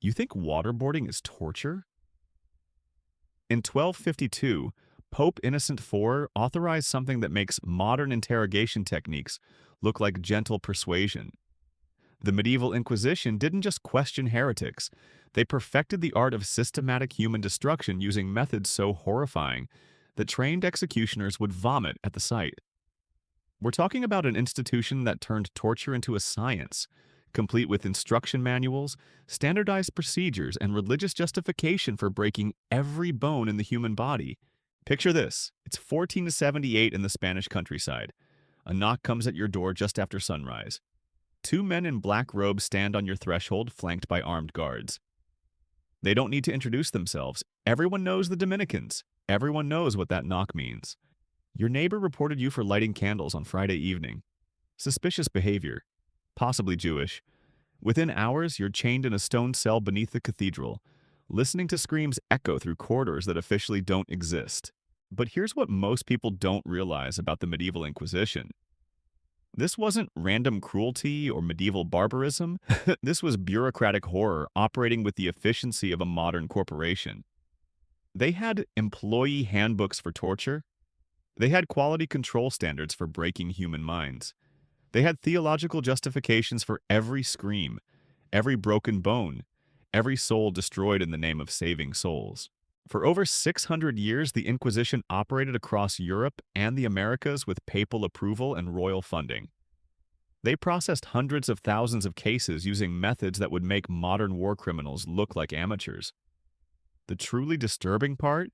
You think waterboarding is torture? In 1252, Pope Innocent IV authorized something that makes modern interrogation techniques look like gentle persuasion. The Medieval Inquisition didn't just question heretics, they perfected the art of systematic human destruction using methods so horrifying that trained executioners would vomit at the sight. We're talking about an institution that turned torture into a science, complete with instruction manuals, standardized procedures, and religious justification for breaking every bone in the human body. Picture this. It's 1478 in the Spanish countryside. A knock comes at your door just after sunrise. Two men in black robes stand on your threshold, flanked by armed guards. They don't need to introduce themselves. Everyone knows the Dominicans. Everyone knows what that knock means. Your neighbor reported you for lighting candles on Friday evening. Suspicious behavior. Possibly Jewish. Within hours, you're chained in a stone cell beneath the cathedral, listening to screams echo through corridors that officially don't exist. But here's what most people don't realize about the Medieval Inquisition. This wasn't random cruelty or medieval barbarism. This was bureaucratic horror operating with the efficiency of a modern corporation. They had employee handbooks for torture. They had quality control standards for breaking human minds. They had theological justifications for every scream, every broken bone, every soul destroyed in the name of saving souls. For over 600 years, the Inquisition operated across Europe and the Americas with papal approval and royal funding. They processed hundreds of thousands of cases using methods that would make modern war criminals look like amateurs. The truly disturbing part?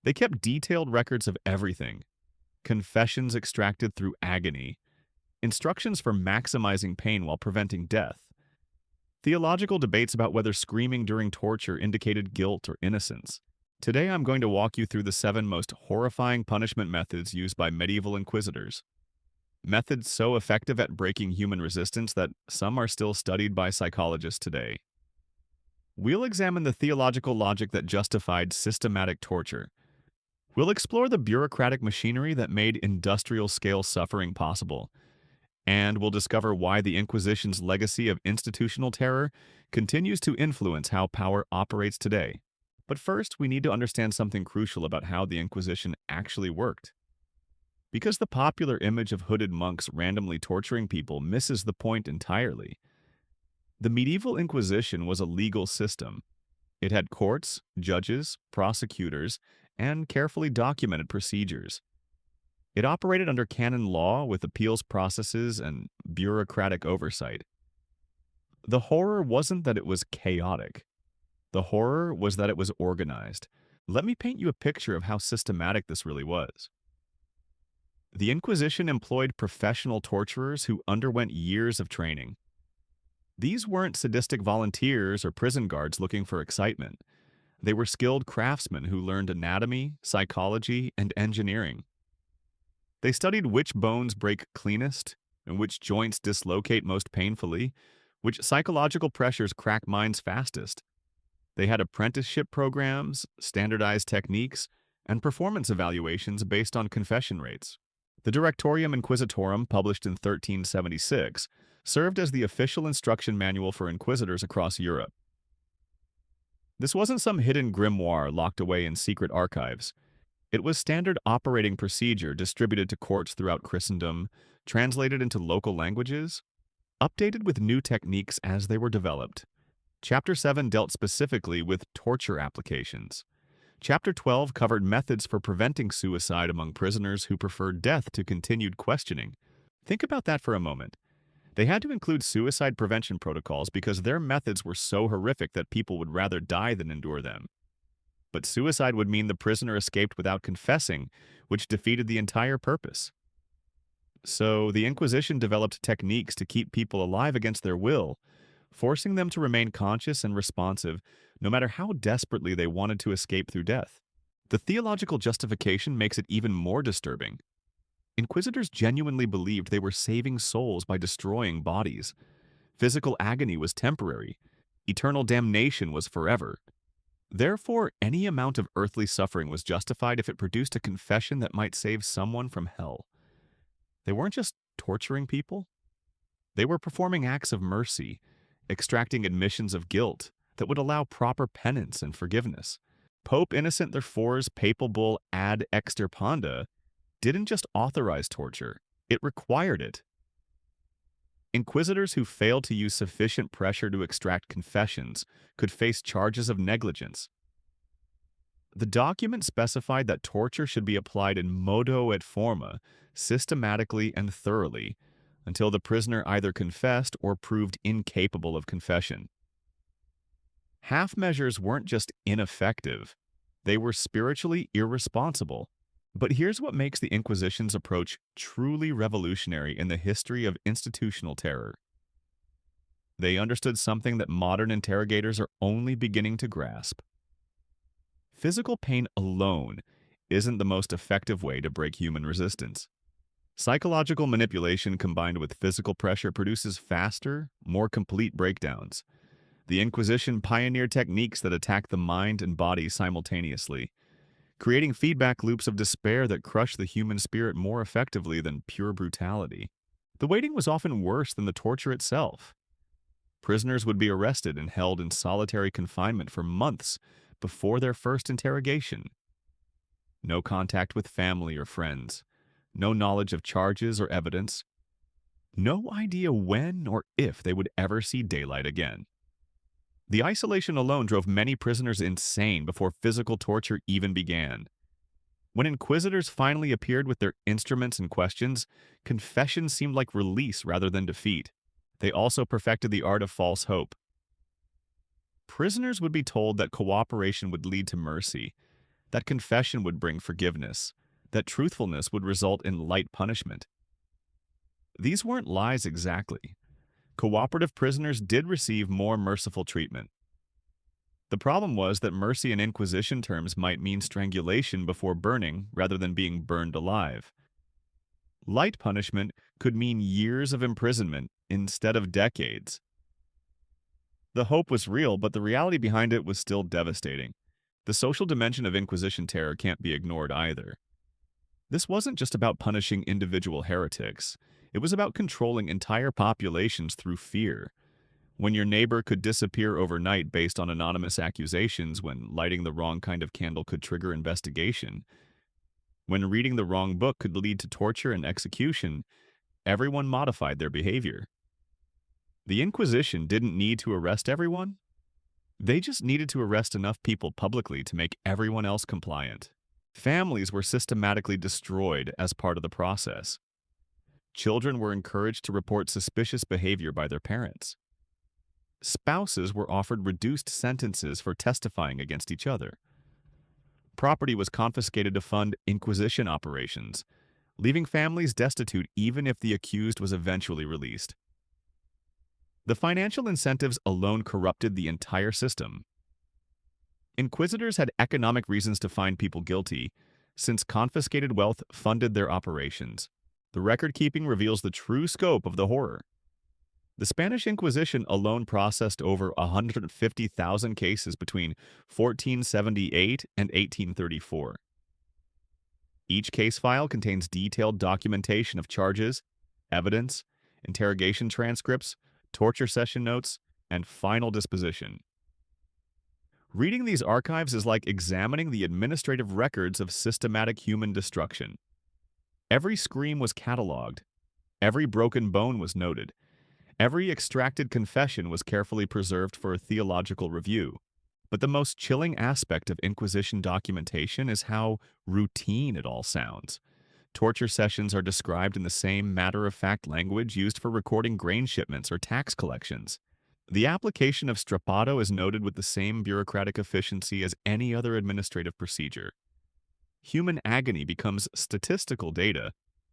They kept detailed records of everything. Confessions extracted through agony, instructions for maximizing pain while preventing death, theological debates about whether screaming during torture indicated guilt or innocence. Today I'm going to walk you through the 7 most horrifying punishment methods used by medieval inquisitors. Methods so effective at breaking human resistance that some are still studied by psychologists today. We'll examine the theological logic that justified systematic torture. We'll explore the bureaucratic machinery that made industrial-scale suffering possible. And we'll discover why the Inquisition's legacy of institutional terror continues to influence how power operates today. But first, we need to understand something crucial about how the Inquisition actually worked. Because the popular image of hooded monks randomly torturing people misses the point entirely. The medieval Inquisition was a legal system. It had courts, judges, prosecutors, and carefully documented procedures. It operated under canon law with appeals processes and bureaucratic oversight. The horror wasn't that it was chaotic. The horror was that it was organized. Let me paint you a picture of how systematic this really was. The Inquisition employed professional torturers who underwent years of training. These weren't sadistic volunteers or prison guards looking for excitement. They were skilled craftsmen who learned anatomy, psychology, and engineering. They studied which bones break cleanest, and which joints dislocate most painfully, which psychological pressures crack minds fastest. They had apprenticeship programs, standardized techniques, and performance evaluations based on confession rates. The Directorium Inquisitorum, published in 1376, served as the official instruction manual for inquisitors across Europe. This wasn't some hidden grimoire locked away in secret archives. It was standard operating procedure distributed to courts throughout Christendom, translated into local languages, updated with new techniques as they were developed. Chapter 7 dealt specifically with torture applications. Chapter 12 covered methods for preventing suicide among prisoners who preferred death to continued questioning. Think about that for a moment. They had to include suicide prevention protocols because their methods were so horrific that people would rather die than endure them. But suicide would mean the prisoner escaped without confessing, which defeated the entire purpose. So the Inquisition developed techniques to keep people alive against their will, forcing them to remain conscious and responsive no matter how desperately they wanted to escape through death. The theological justification makes it even more disturbing. Inquisitors genuinely believed they were saving souls by destroying bodies. Physical agony was temporary. Eternal damnation was forever. Therefore, any amount of earthly suffering was justified if it produced a confession that might save someone from hell. They weren't just torturing people. They were performing acts of mercy, extracting admissions of guilt, that would allow proper penance and forgiveness. Pope Innocent IV's papal bull Ad Extirpanda didn't just authorize torture, it required it. Inquisitors who failed to use sufficient pressure to extract confessions could face charges of negligence. The document specified that torture should be applied in modo et forma, systematically and thoroughly, until the prisoner either confessed or proved incapable of confession. Half measures weren't just ineffective, they were spiritually irresponsible. But here's what makes the Inquisition's approach truly revolutionary in the history of institutional terror. They understood something that modern interrogators are only beginning to grasp. Physical pain alone isn't the most effective way to break human resistance. Psychological manipulation combined with physical pressure produces faster, more complete breakdowns. The Inquisition pioneered techniques that attack the mind and body simultaneously, creating feedback loops of despair that crush the human spirit more effectively than pure brutality. The waiting was often worse than the torture itself. Prisoners would be arrested and held in solitary confinement for months before their first interrogation. No contact with family or friends, no knowledge of charges or evidence, no idea when or if they would ever see daylight again. The isolation alone drove many prisoners insane before physical torture even began. When inquisitors finally appeared with their instruments and questions, confession seemed like release rather than defeat. They also perfected the art of false hope. Prisoners would be told that cooperation would lead to mercy, that confession would bring forgiveness, that truthfulness would result in light punishment. These weren't lies exactly. Cooperative prisoners did receive more merciful treatment. The problem was that mercy in Inquisition terms might mean strangulation before burning rather than being burned alive. Light punishment could mean years of imprisonment instead of decades. The hope was real, but the reality behind it was still devastating. The social dimension of Inquisition terror can't be ignored either. This wasn't just about punishing individual heretics. It was about controlling entire populations through fear. When your neighbor could disappear overnight based on anonymous accusations, when lighting the wrong kind of candle could trigger investigation, when reading the wrong book could lead to torture and execution, everyone modified their behavior. The Inquisition didn't need to arrest everyone. They just needed to arrest enough people publicly to make everyone else compliant. Families were systematically destroyed as part of the process. Children were encouraged to report suspicious behavior by their parents. Spouses were offered reduced sentences for testifying against each other. Property was confiscated to fund Inquisition operations, leaving families destitute even if the accused was eventually released. The financial incentives alone corrupted the entire system. Inquisitors had economic reasons to find people guilty, since confiscated wealth funded their operations. The record-keeping reveals the true scope of the horror. The Spanish Inquisition alone processed over 150,000 cases between 1478 and 1834. Each case file contains detailed documentation of charges, evidence, interrogation transcripts, torture session notes, and final disposition. Reading these archives is like examining the administrative records of systematic human destruction. Every scream was cataloged. Every broken bone was noted. Every extracted confession was carefully preserved for a theological review. But the most chilling aspect of Inquisition documentation is how routine it all sounds. Torture sessions are described in the same matter-of-fact language used for recording grain shipments or tax collections. The application of strappado is noted with the same bureaucratic efficiency as any other administrative procedure. Human agony becomes statistical data,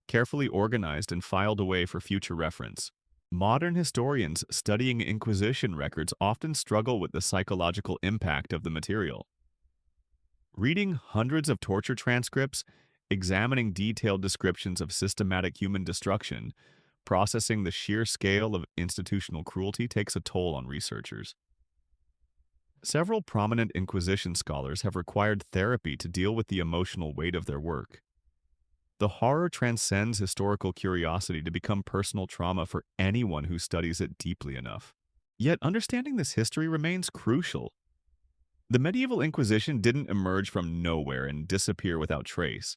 carefully organized and filed away for future reference. Modern historians studying Inquisition records often struggle with the psychological impact of the material. Reading hundreds of torture transcripts, examining detailed descriptions of systematic human destruction, processing the sheer scale of institutional cruelty takes a toll on researchers. Several prominent Inquisition scholars have required therapy to deal with the emotional weight of their work. The horror transcends historical curiosity to become personal trauma for anyone who studies it deeply enough. Yet understanding this history remains crucial. The medieval Inquisition didn't emerge from nowhere and disappear without trace.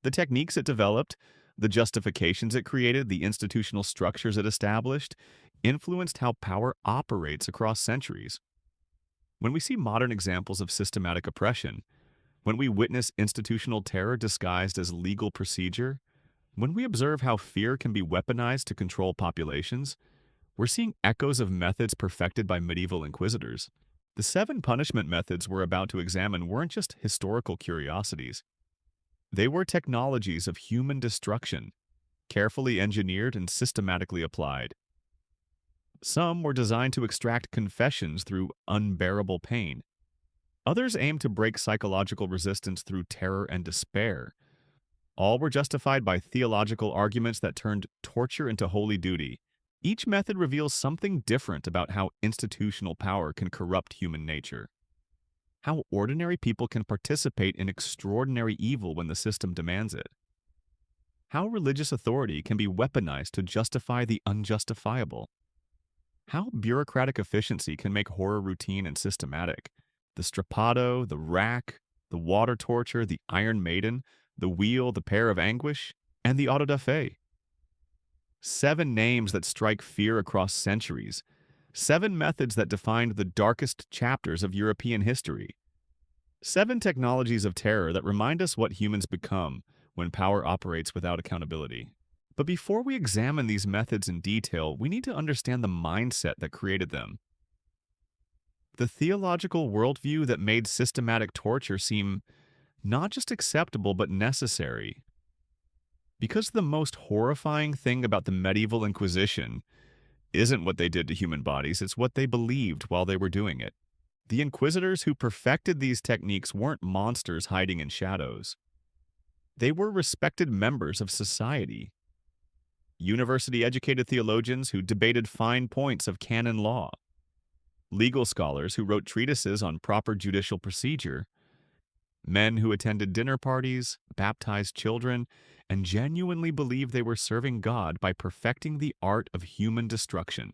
The techniques it developed, the justifications it created, the institutional structures it established, influenced how power operates across centuries. When we see modern examples of systematic oppression, when we witness institutional terror disguised as legal procedure, when we observe how fear can be weaponized to control populations, we're seeing echoes of methods perfected by medieval inquisitors. The seven punishment methods we're about to examine weren't just historical curiosities. They were technologies of human destruction, carefully engineered and systematically applied. Some were designed to extract confessions through unbearable pain. Others aimed to break psychological resistance through terror and despair. All were justified by theological arguments that turned torture into holy duty. Each method reveals something different about how institutional power can corrupt human nature, how ordinary people can participate in extraordinary evil when the system demands it, how religious authority can be weaponized to justify the unjustifiable, how bureaucratic efficiency can make horror routine and systematic. The strappado, the rack, the water torture, the iron maiden, the wheel, the pear of anguish, and the auto da fe. Seven names that strike fear across centuries. Seven methods that defined the darkest chapters of European history. Seven technologies of terror that remind us what humans become when power operates without accountability. But before we examine these methods in detail, we need to understand the mindset that created them. The theological worldview that made systematic torture seem not just acceptable but necessary. Because the most horrifying thing about the medieval Inquisition isn't what they did to human bodies, it's what they believed while they were doing it. The Inquisitors who perfected these techniques weren't monsters hiding in shadows. They were respected members of society. University-educated theologians who debated fine points of canon law. Legal scholars who wrote treatises on proper judicial procedure. Men who attended dinner parties, baptized children, and genuinely believed they were serving God by perfecting the art of human destruction.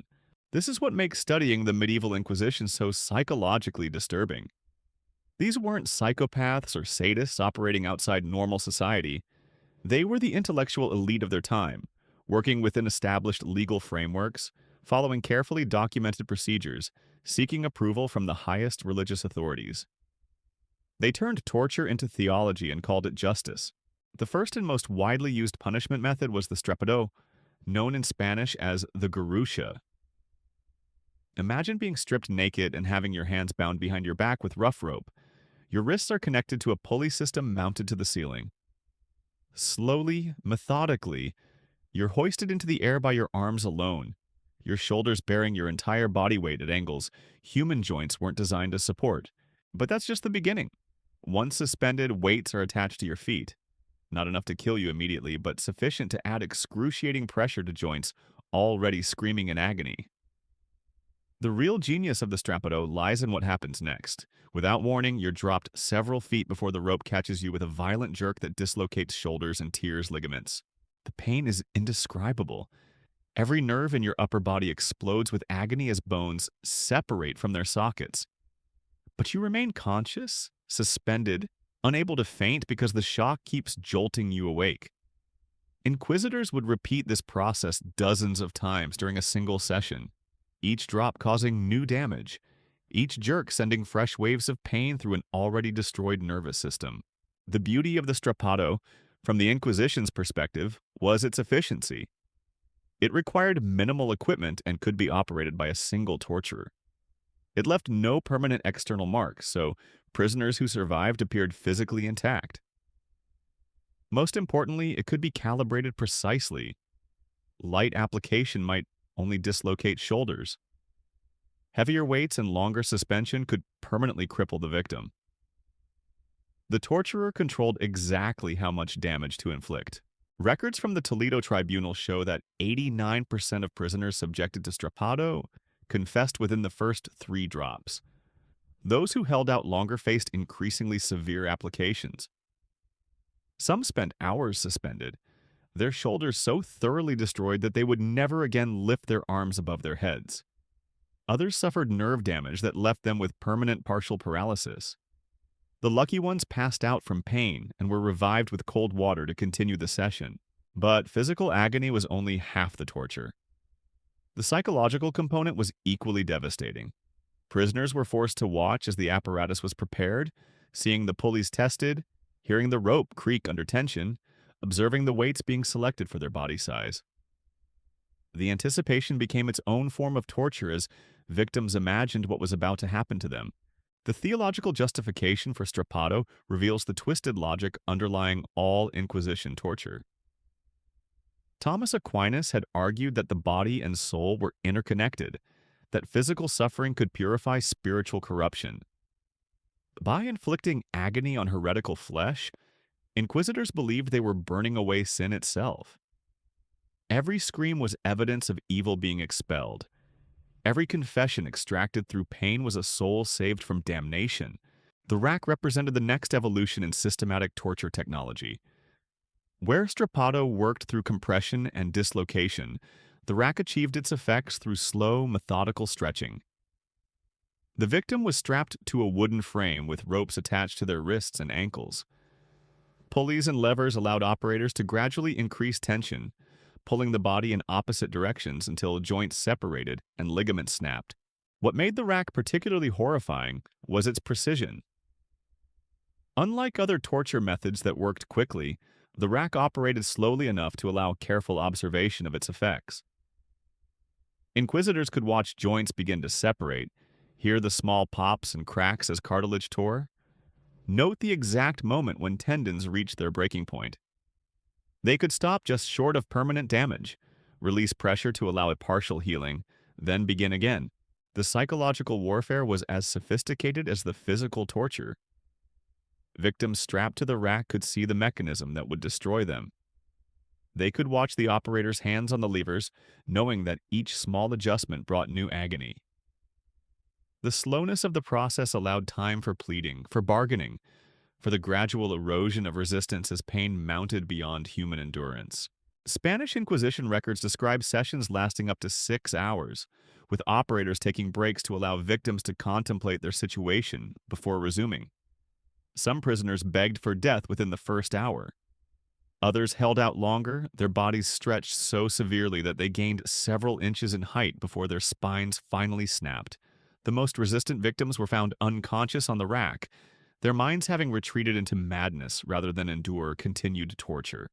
This is what makes studying the medieval Inquisition so psychologically disturbing. These weren't psychopaths or sadists operating outside normal society. They were the intellectual elite of their time, working within established legal frameworks, following carefully documented procedures, seeking approval from the highest religious authorities. They turned torture into theology and called it justice. The first and most widely used punishment method was the strappado, known in Spanish as the garrucha. Imagine being stripped naked and having your hands bound behind your back with rough rope. Your wrists are connected to a pulley system mounted to the ceiling. Slowly, methodically, you're hoisted into the air by your arms alone, your shoulders bearing your entire body weight at angles human joints weren't designed to support. But that's just the beginning. Once suspended, weights are attached to your feet. Not enough to kill you immediately, but sufficient to add excruciating pressure to joints already screaming in agony. The real genius of the strappado lies in what happens next. Without warning, you're dropped several feet before the rope catches you with a violent jerk that dislocates shoulders and tears ligaments. The pain is indescribable. Every nerve in your upper body explodes with agony as bones separate from their sockets. But you remain conscious, suspended, unable to faint because the shock keeps jolting you awake. Inquisitors would repeat this process dozens of times during a single session, each drop causing new damage, each jerk sending fresh waves of pain through an already destroyed nervous system. The beauty of the strappado, from the Inquisition's perspective, was its efficiency. It required minimal equipment and could be operated by a single torturer. It left no permanent external marks, so prisoners who survived appeared physically intact. Most importantly, it could be calibrated precisely. Light application might only dislocate shoulders. Heavier weights and longer suspension could permanently cripple the victim. The torturer controlled exactly how much damage to inflict. Records from the Toledo Tribunal show that 89% of prisoners subjected to strappado confessed within the first 3 drops. Those who held out longer faced increasingly severe applications. Some spent hours suspended, their shoulders so thoroughly destroyed that they would never again lift their arms above their heads. Others suffered nerve damage that left them with permanent partial paralysis. The lucky ones passed out from pain and were revived with cold water to continue the session. But physical agony was only half the torture. The psychological component was equally devastating. Prisoners were forced to watch as the apparatus was prepared, seeing the pulleys tested, hearing the rope creak under tension, observing the weights being selected for their body size. The anticipation became its own form of torture as victims imagined what was about to happen to them. The theological justification for strappado reveals the twisted logic underlying all Inquisition torture. Thomas Aquinas had argued that the body and soul were interconnected, that physical suffering could purify spiritual corruption. By inflicting agony on heretical flesh, Inquisitors believed they were burning away sin itself. Every scream was evidence of evil being expelled. Every confession extracted through pain was a soul saved from damnation. The rack represented the next evolution in systematic torture technology. Where strappado worked through compression and dislocation, the rack achieved its effects through slow, methodical stretching. The victim was strapped to a wooden frame with ropes attached to their wrists and ankles. Pulleys and levers allowed operators to gradually increase tension, pulling the body in opposite directions until joints separated and ligaments snapped. What made the rack particularly horrifying was its precision. Unlike other torture methods that worked quickly, the rack operated slowly enough to allow careful observation of its effects. Inquisitors could watch joints begin to separate, hear the small pops and cracks as cartilage tore, note the exact moment when tendons reached their breaking point. They could stop just short of permanent damage, release pressure to allow a partial healing, then begin again. The psychological warfare was as sophisticated as the physical torture. Victims strapped to the rack could see the mechanism that would destroy them. They could watch the operator's hands on the levers, knowing that each small adjustment brought new agony. The slowness of the process allowed time for pleading, for bargaining, for the gradual erosion of resistance as pain mounted beyond human endurance. Spanish Inquisition records describe sessions lasting up to 6 hours, with operators taking breaks to allow victims to contemplate their situation before resuming. Some prisoners begged for death within the first hour. Others held out longer, their bodies stretched so severely that they gained several inches in height before their spines finally snapped. The most resistant victims were found unconscious on the rack, their minds having retreated into madness rather than endure continued torture.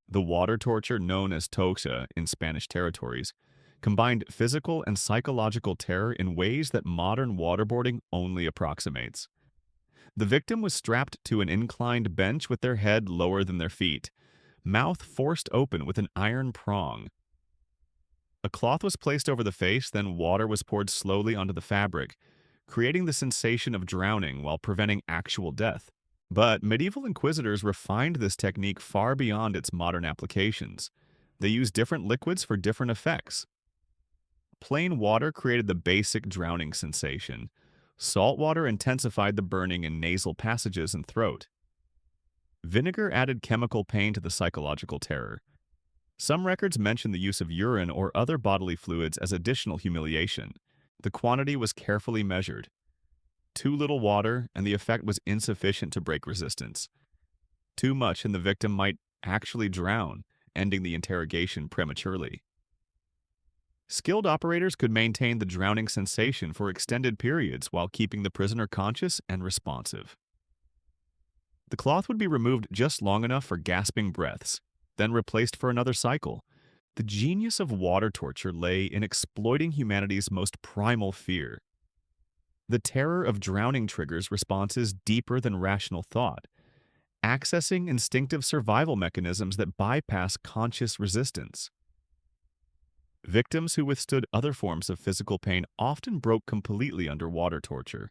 The water torture, known as toxa in Spanish territories, combined physical and psychological terror in ways that modern waterboarding only approximates. The victim was strapped to an inclined bench with their head lower than their feet, mouth forced open with an iron prong. A cloth was placed over the face, then water was poured slowly onto the fabric, creating the sensation of drowning while preventing actual death. But medieval inquisitors refined this technique far beyond its modern applications. They used different liquids for different effects. Plain water created the basic drowning sensation. Salt water intensified the burning in nasal passages and throat. Vinegar added chemical pain to the psychological terror. Some records mention the use of urine or other bodily fluids as additional humiliation. The quantity was carefully measured. Too little water, and the effect was insufficient to break resistance. Too much, and the victim might actually drown, ending the interrogation prematurely. Skilled operators could maintain the drowning sensation for extended periods while keeping the prisoner conscious and responsive. The cloth would be removed just long enough for gasping breaths, then replaced for another cycle. The genius of water torture lay in exploiting humanity's most primal fear. The terror of drowning triggers responses deeper than rational thought, accessing instinctive survival mechanisms that bypass conscious resistance. Victims who withstood other forms of physical pain often broke completely under water torture,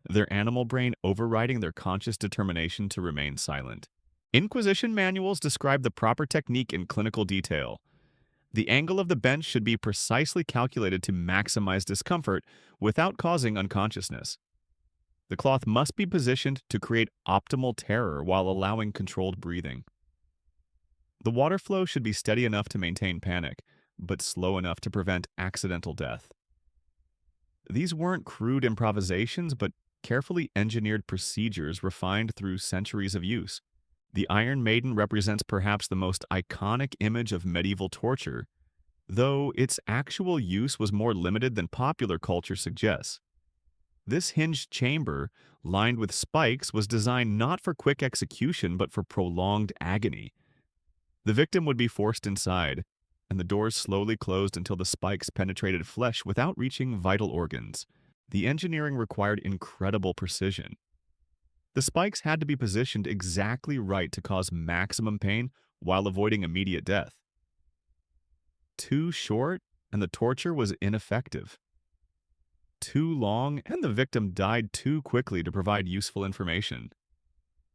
their animal brain overriding their conscious determination to remain silent. Inquisition manuals describe the proper technique in clinical detail. The angle of the bench should be precisely calculated to maximize discomfort without causing unconsciousness. The cloth must be positioned to create optimal terror while allowing controlled breathing. The water flow should be steady enough to maintain panic, but slow enough to prevent accidental death. These weren't crude improvisations, but carefully engineered procedures refined through centuries of use. The Iron Maiden represents perhaps the most iconic image of medieval torture, though its actual use was more limited than popular culture suggests. This hinged chamber, lined with spikes, was designed not for quick execution but for prolonged agony. The victim would be forced inside, and the doors slowly closed until the spikes penetrated flesh without reaching vital organs. The engineering required incredible precision. The spikes had to be positioned exactly right to cause maximum pain while avoiding immediate death. Too short, and the torture was ineffective. Too long, and the victim died too quickly to provide useful information.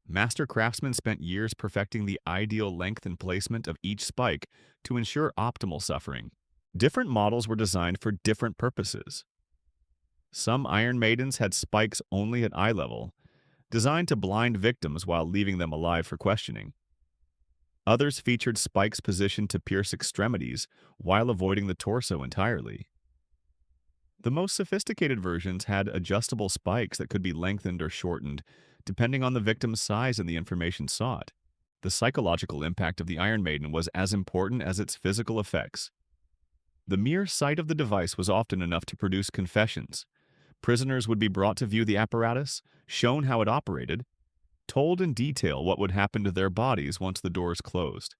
Master craftsmen spent years perfecting the ideal length and placement of each spike to ensure optimal suffering. Different models were designed for different purposes. Some Iron Maidens had spikes only at eye level, designed to blind victims while leaving them alive for questioning. Others featured spikes positioned to pierce extremities while avoiding the torso entirely. The most sophisticated versions had adjustable spikes that could be lengthened or shortened, depending on the victim's size and the information sought. The psychological impact of the Iron Maiden was as important as its physical effects. The mere sight of the device was often enough to produce confessions. Prisoners would be brought to view the apparatus, shown how it operated, told in detail what would happen to their bodies once the doors closed.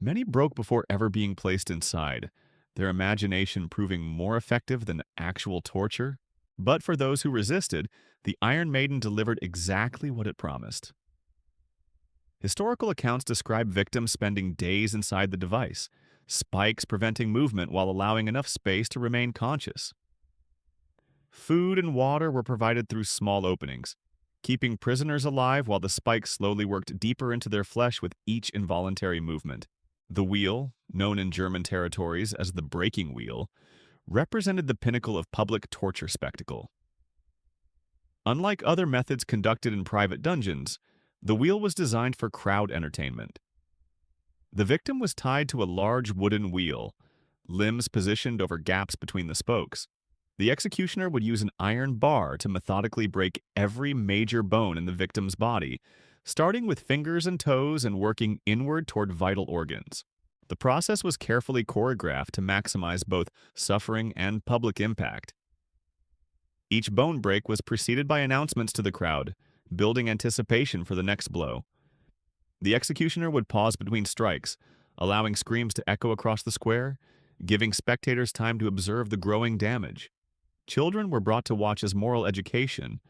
Many broke before ever being placed inside, their imagination proving more effective than actual torture. But for those who resisted, the Iron Maiden delivered exactly what it promised. Historical accounts describe victims spending days inside the device, spikes preventing movement while allowing enough space to remain conscious. Food and water were provided through small openings, keeping prisoners alive while the spikes slowly worked deeper into their flesh with each involuntary movement. The wheel, known in German territories as the breaking wheel, represented the pinnacle of public torture spectacle. Unlike other methods conducted in private dungeons, the wheel was designed for crowd entertainment. The victim was tied to a large wooden wheel, limbs positioned over gaps between the spokes. The executioner would use an iron bar to methodically break every major bone in the victim's body, starting with fingers and toes and working inward toward vital organs. The process was carefully choreographed to maximize both suffering and public impact. Each bone break was preceded by announcements to the crowd, building anticipation for the next blow. The executioner would pause between strikes, allowing screams to echo across the square, giving spectators time to observe the growing damage. Children were brought to watch as moral education,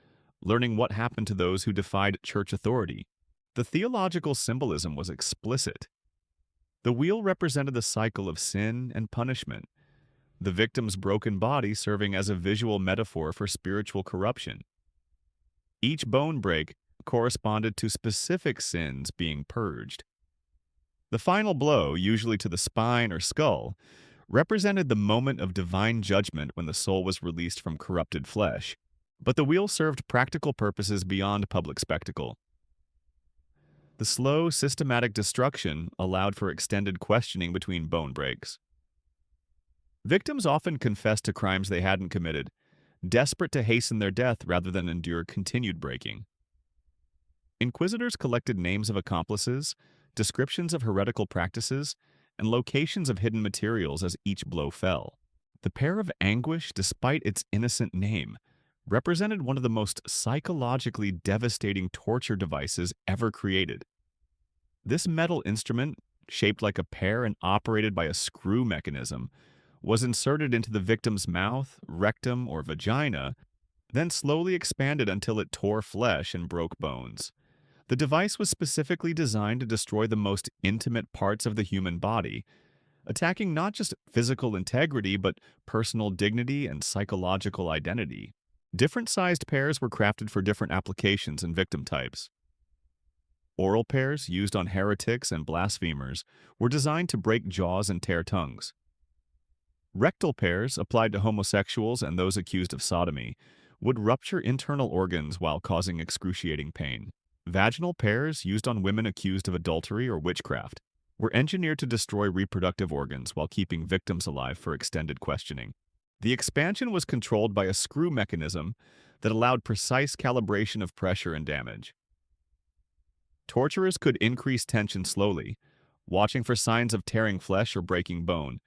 learning what happened to those who defied church authority. The theological symbolism was explicit. The wheel represented the cycle of sin and punishment, the victim's broken body serving as a visual metaphor for spiritual corruption. Each bone break corresponded to specific sins being purged. The final blow, usually to the spine or skull, represented the moment of divine judgment when the soul was released from corrupted flesh. But the wheel served practical purposes beyond public spectacle. The slow, systematic destruction allowed for extended questioning between bone breaks. Victims often confessed to crimes they hadn't committed, desperate to hasten their death rather than endure continued breaking. Inquisitors collected names of accomplices, descriptions of heretical practices, and locations of hidden materials as each blow fell. The pear of anguish, despite its innocent name, represented one of the most psychologically devastating torture devices ever created. This metal instrument, shaped like a pear and operated by a screw mechanism, was inserted into the victim's mouth, rectum, or vagina, then slowly expanded until it tore flesh and broke bones. The device was specifically designed to destroy the most intimate parts of the human body, attacking not just physical integrity but personal dignity and psychological identity. Different sized pears were crafted for different applications and victim types. Oral pears, used on heretics and blasphemers, were designed to break jaws and tear tongues. Rectal pears, applied to homosexuals and those accused of sodomy, would rupture internal organs while causing excruciating pain. Vaginal pears, used on women accused of adultery or witchcraft, were engineered to destroy reproductive organs while keeping victims alive for extended questioning. The expansion was controlled by a screw mechanism that allowed precise calibration of pressure and damage. Torturers could increase tension slowly, watching for signs of tearing flesh or breaking bone,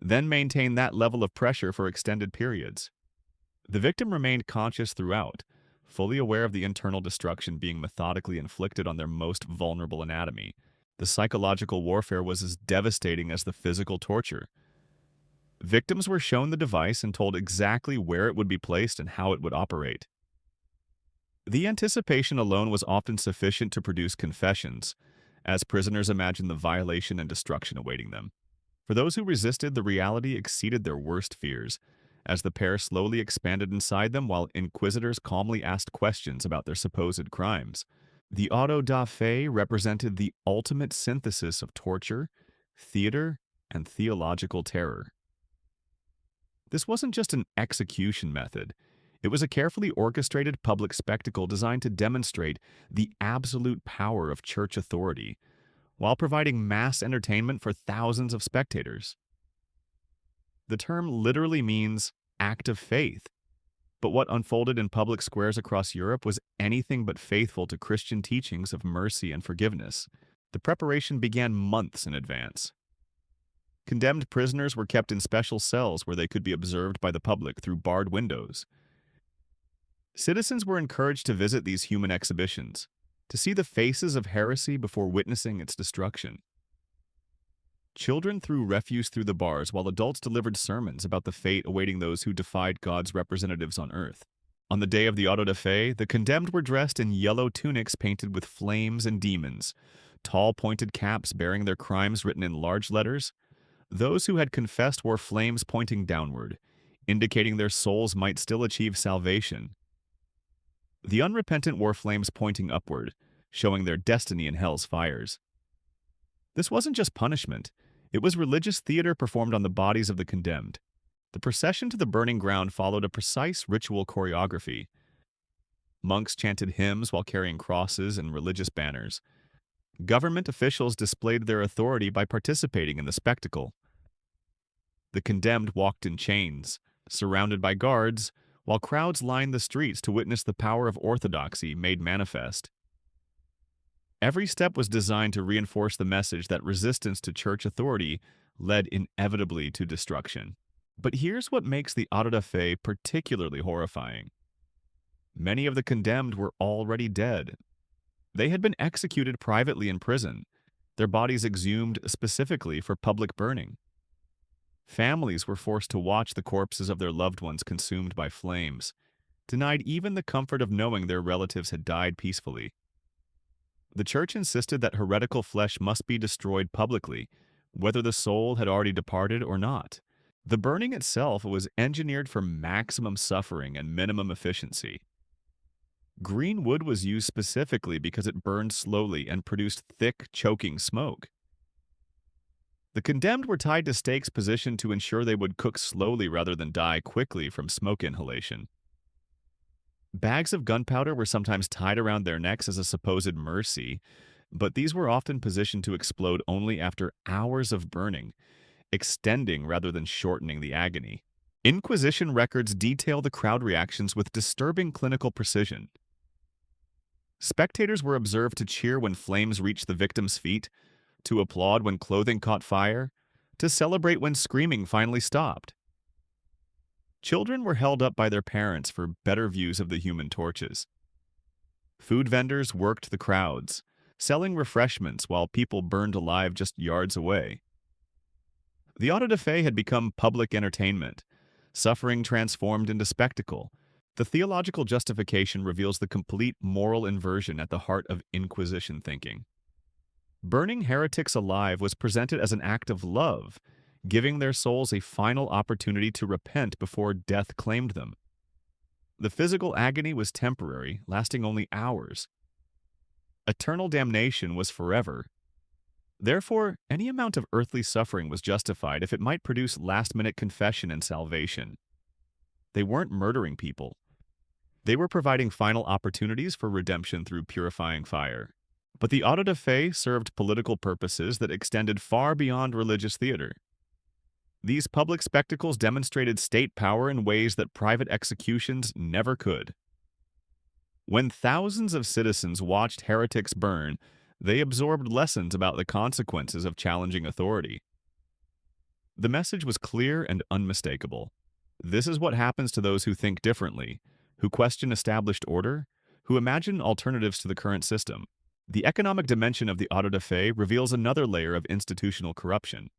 then maintain that level of pressure for extended periods. The victim remained conscious throughout, fully aware of the internal destruction being methodically inflicted on their most vulnerable anatomy. The psychological warfare was as devastating as the physical torture. Victims were shown the device and told exactly where it would be placed and how it would operate. The anticipation alone was often sufficient to produce confessions, as prisoners imagined the violation and destruction awaiting them. For those who resisted, the reality exceeded their worst fears, as the pair slowly expanded inside them while inquisitors calmly asked questions about their supposed crimes. The auto da fe represented the ultimate synthesis of torture, theater, and theological terror. This wasn't just an execution method. It was a carefully orchestrated public spectacle designed to demonstrate the absolute power of church authority, while providing mass entertainment for thousands of spectators. The term literally means act of faith, but what unfolded in public squares across Europe was anything but faithful to Christian teachings of mercy and forgiveness. The preparation began months in advance. Condemned prisoners were kept in special cells where they could be observed by the public through barred windows. Citizens were encouraged to visit these human exhibitions, to see the faces of heresy before witnessing its destruction. Children threw refuse through the bars while adults delivered sermons about the fate awaiting those who defied God's representatives on earth. On the day of the auto da fe, the condemned were dressed in yellow tunics painted with flames and demons, tall pointed caps bearing their crimes written in large letters. Those who had confessed wore flames pointing downward, indicating their souls might still achieve salvation. The unrepentant wore flames pointing upward, showing their destiny in hell's fires. This wasn't just punishment. It was religious theater performed on the bodies of the condemned. The procession to the burning ground followed a precise ritual choreography. Monks chanted hymns while carrying crosses and religious banners. Government officials displayed their authority by participating in the spectacle. The condemned walked in chains, surrounded by guards, while crowds lined the streets to witness the power of orthodoxy made manifest. Every step was designed to reinforce the message that resistance to church authority led inevitably to destruction. But here's what makes the auto da fe particularly horrifying. Many of the condemned were already dead. They had been executed privately in prison, their bodies exhumed specifically for public burning. Families were forced to watch the corpses of their loved ones consumed by flames, denied even the comfort of knowing their relatives had died peacefully. The church insisted that heretical flesh must be destroyed publicly, whether the soul had already departed or not. The burning itself was engineered for maximum suffering and minimum efficiency. Green wood was used specifically because it burned slowly and produced thick, choking smoke. The condemned were tied to stakes positioned to ensure they would cook slowly rather than die quickly from smoke inhalation. Bags of gunpowder were sometimes tied around their necks as a supposed mercy, but these were often positioned to explode only after hours of burning, extending rather than shortening the agony. Inquisition records detail the crowd reactions with disturbing clinical precision. Spectators were observed to cheer when flames reached the victim's feet, to applaud when clothing caught fire, to celebrate when screaming finally stopped. Children were held up by their parents for better views of the human torches. Food vendors worked the crowds, selling refreshments while people burned alive just yards away. The auto da fe had become public entertainment, suffering transformed into spectacle. The theological justification reveals the complete moral inversion at the heart of Inquisition thinking. Burning heretics alive was presented as an act of love, giving their souls a final opportunity to repent before death claimed them. The physical agony was temporary, lasting only hours. Eternal damnation was forever. Therefore, any amount of earthly suffering was justified if it might produce last-minute confession and salvation. They weren't murdering people. They were providing final opportunities for redemption through purifying fire. But the auto da fe served political purposes that extended far beyond religious theater. These public spectacles demonstrated state power in ways that private executions never could. When thousands of citizens watched heretics burn, they absorbed lessons about the consequences of challenging authority. The message was clear and unmistakable. This is what happens to those who think differently, who question established order, who imagine alternatives to the current system. The economic dimension of the auto da fe reveals another layer of institutional corruption.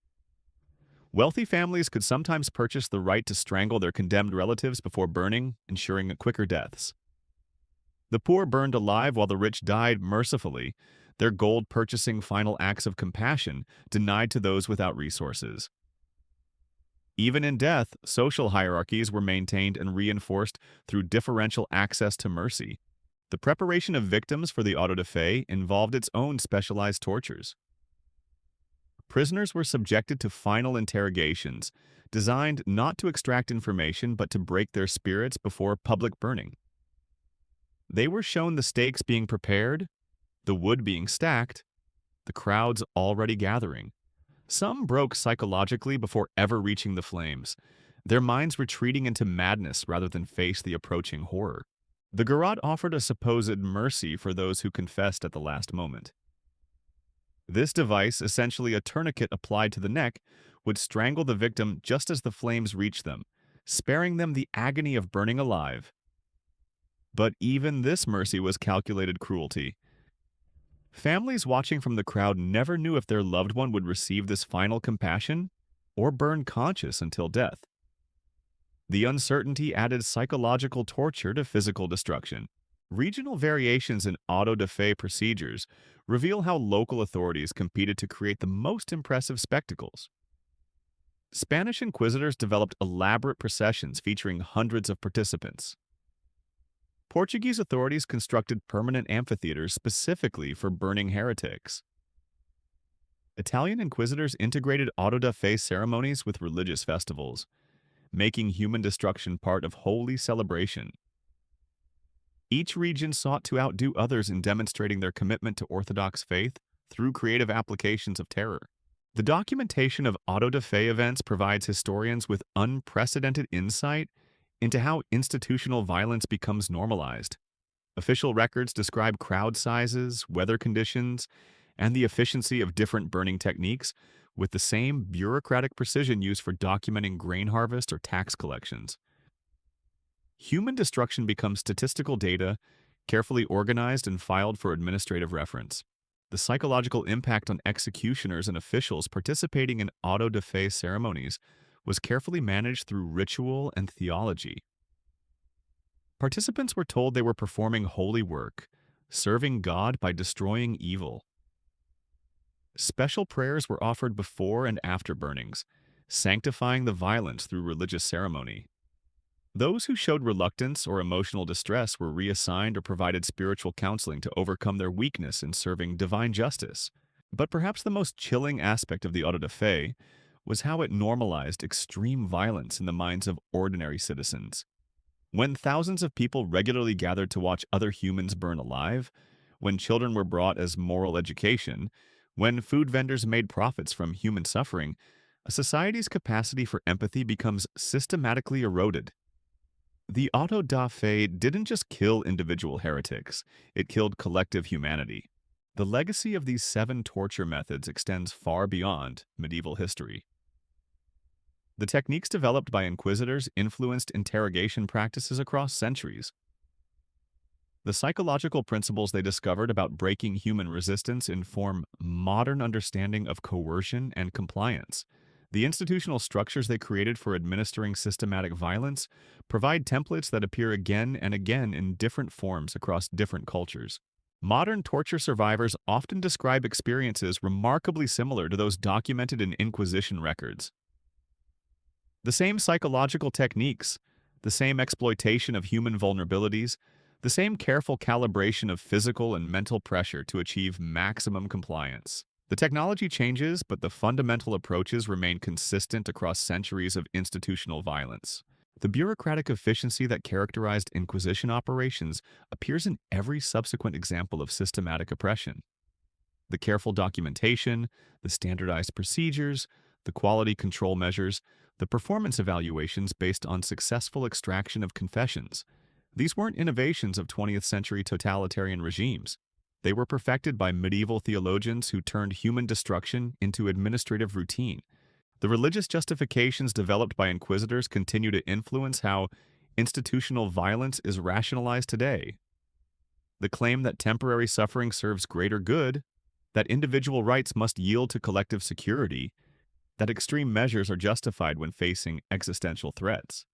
Wealthy families could sometimes purchase the right to strangle their condemned relatives before burning, ensuring quicker deaths. The poor burned alive while the rich died mercifully, their gold purchasing final acts of compassion denied to those without resources. Even in death, social hierarchies were maintained and reinforced through differential access to mercy. The preparation of victims for the auto da fe involved its own specialized tortures. Prisoners were subjected to final interrogations, designed not to extract information but to break their spirits before public burning. They were shown the stakes being prepared, the wood being stacked, the crowds already gathering. Some broke psychologically before ever reaching the flames, their minds retreating into madness rather than face the approaching horror. The garrote offered a supposed mercy for those who confessed at the last moment. This device, essentially a tourniquet applied to the neck, would strangle the victim just as the flames reached them, sparing them the agony of burning alive. But even this mercy was calculated cruelty. Families watching from the crowd never knew if their loved one would receive this final compassion or burn conscious until death. The uncertainty added psychological torture to physical destruction. Regional variations in auto da fe procedures reveal how local authorities competed to create the most impressive spectacles. Spanish inquisitors developed elaborate processions featuring hundreds of participants. Portuguese authorities constructed permanent amphitheaters specifically for burning heretics. Italian inquisitors integrated auto da fe ceremonies with religious festivals, making human destruction part of holy celebration. Each region sought to outdo others in demonstrating their commitment to Orthodox faith through creative applications of terror. The documentation of auto da fe events provides historians with unprecedented insight into how institutional violence becomes normalized. Official records describe crowd sizes, weather conditions, and the efficiency of different burning techniques with the same bureaucratic precision used for documenting grain harvest or tax collections. Human destruction becomes statistical data, carefully organized and filed for administrative reference. The psychological impact on executioners and officials participating in auto da fe ceremonies was carefully managed through ritual and theology. Participants were told they were performing holy work, serving God by destroying evil. Special prayers were offered before and after burnings, sanctifying the violence through religious ceremony. Those who showed reluctance or emotional distress were reassigned or provided spiritual counseling to overcome their weakness in serving divine justice. But perhaps the most chilling aspect of the auto da fe was how it normalized extreme violence in the minds of ordinary citizens. When thousands of people regularly gathered to watch other humans burn alive, when children were brought as moral education, when food vendors made profits from human suffering, a society's capacity for empathy becomes systematically eroded. The auto da fe didn't just kill individual heretics, it killed collective humanity. The legacy of these 7 torture methods extends far beyond medieval history. The techniques developed by inquisitors influenced interrogation practices across centuries. The psychological principles they discovered about breaking human resistance inform modern understanding of coercion and compliance. The institutional structures they created for administering systematic violence provide templates that appear again and again in different forms across different cultures. Modern torture survivors often describe experiences remarkably similar to those documented in Inquisition records. The same psychological techniques, the same exploitation of human vulnerabilities, the same careful calibration of physical and mental pressure to achieve maximum compliance. The technology changes, but the fundamental approaches remain consistent across centuries of institutional violence. The bureaucratic efficiency that characterized Inquisition operations appears in every subsequent example of systematic oppression. The careful documentation, the standardized procedures, the quality control measures, the performance evaluations based on successful extraction of confessions. These weren't innovations of 20th century totalitarian regimes. They were perfected by medieval theologians who turned human destruction into administrative routine. The religious justifications developed by inquisitors continue to influence how institutional violence is rationalized today. The claim that temporary suffering serves greater good, that individual rights must yield to collective security, that extreme measures are justified when facing existential threats.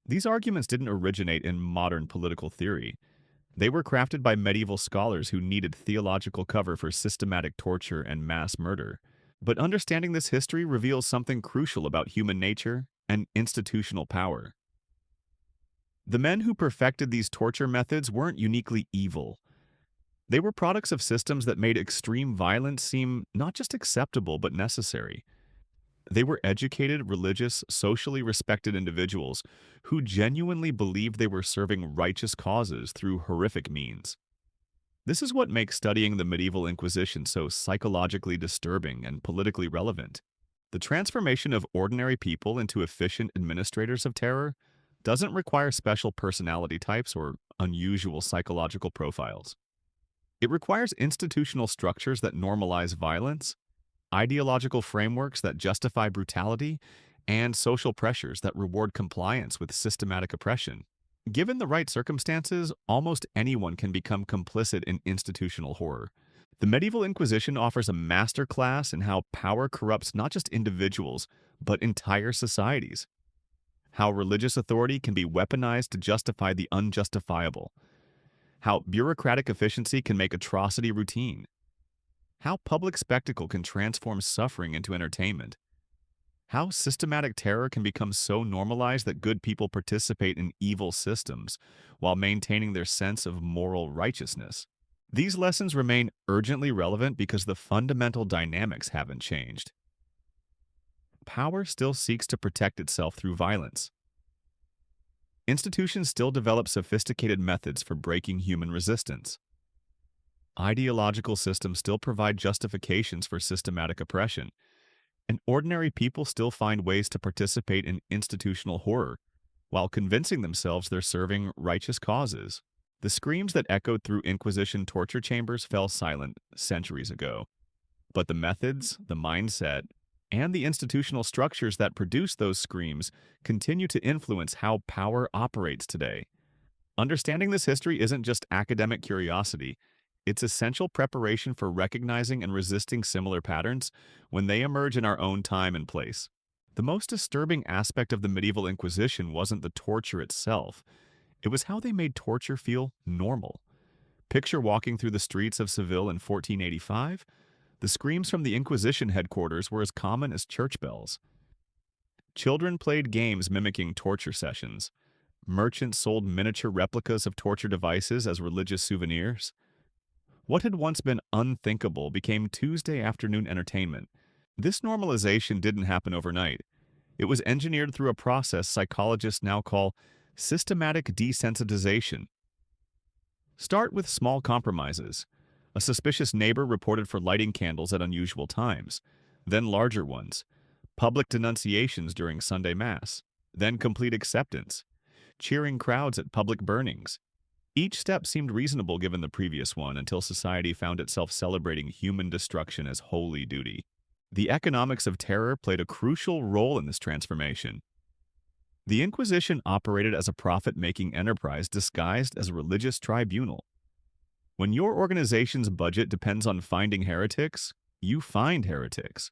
These arguments didn't originate in modern political theory. They were crafted by medieval scholars who needed theological cover for systematic torture and mass murder. But understanding this history reveals something crucial about human nature and institutional power. The men who perfected these torture methods weren't uniquely evil. They were products of systems that made extreme violence seem not just acceptable but necessary. They were educated, religious, socially respected individuals who genuinely believed they were serving righteous causes through horrific means. This is what makes studying the Medieval Inquisition so psychologically disturbing and politically relevant. The transformation of ordinary people into efficient administrators of terror doesn't require special personality types or unusual psychological profiles. It requires institutional structures that normalize violence, ideological frameworks that justify brutality, and social pressures that reward compliance with systematic oppression. Given the right circumstances, almost anyone can become complicit in institutional horror. The Medieval Inquisition offers a masterclass in how power corrupts not just individuals, but entire societies. How religious authority can be weaponized to justify the unjustifiable. How bureaucratic efficiency can make atrocity routine. How public spectacle can transform suffering into entertainment. How systematic terror can become so normalized that good people participate in evil systems while maintaining their sense of moral righteousness. These lessons remain urgently relevant because the fundamental dynamics haven't changed. Power still seeks to protect itself through violence. Institutions still develop sophisticated methods for breaking human resistance. Ideological systems still provide justifications for systematic oppression, and ordinary people still find ways to participate in institutional horror while convincing themselves they're serving righteous causes. The screams that echoed through Inquisition torture chambers fell silent centuries ago. But the methods, the mindset, and the institutional structures that produce those screams continue to influence how power operates today. Understanding this history isn't just academic curiosity. It's essential preparation for recognizing and resisting similar patterns when they emerge in our own time and place. The most disturbing aspect of the Medieval Inquisition wasn't the torture itself. It was how they made torture feel normal. Picture walking through the streets of Seville in 1485. The screams from the Inquisition headquarters were as common as church bells. Children played games mimicking torture sessions. Merchants sold miniature replicas of torture devices as religious souvenirs. What had once been unthinkable became Tuesday afternoon entertainment. This normalization didn't happen overnight. It was engineered through a process psychologists now call systematic desensitization. Start with small compromises. A suspicious neighbor reported for lighting candles at unusual times, then larger ones, public denunciations during Sunday Mass, then complete acceptance, cheering crowds at public burnings. Each step seemed reasonable given the previous one until society found itself celebrating human destruction as holy duty. The economics of terror played a crucial role in this transformation. The Inquisition operated as a profit-making enterprise disguised as a religious tribunal. When your organization's budget depends on finding heretics, you find heretics.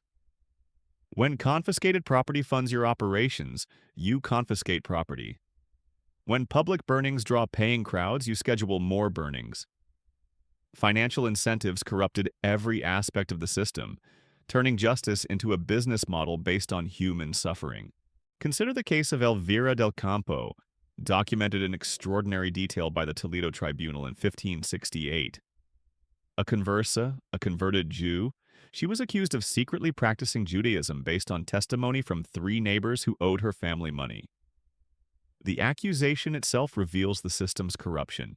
When confiscated property funds your operations, you confiscate property. When public burnings draw paying crowds, you schedule more burnings. Financial incentives corrupted every aspect of the system, turning justice into a business model based on human suffering. Consider the case of Elvira del Campo, documented in extraordinary detail by the Toledo Tribunal in 1568. A conversa, a converted Jew, she was accused of secretly practicing Judaism based on testimony from 3 neighbors who owed her family money. The accusation itself reveals the system's corruption.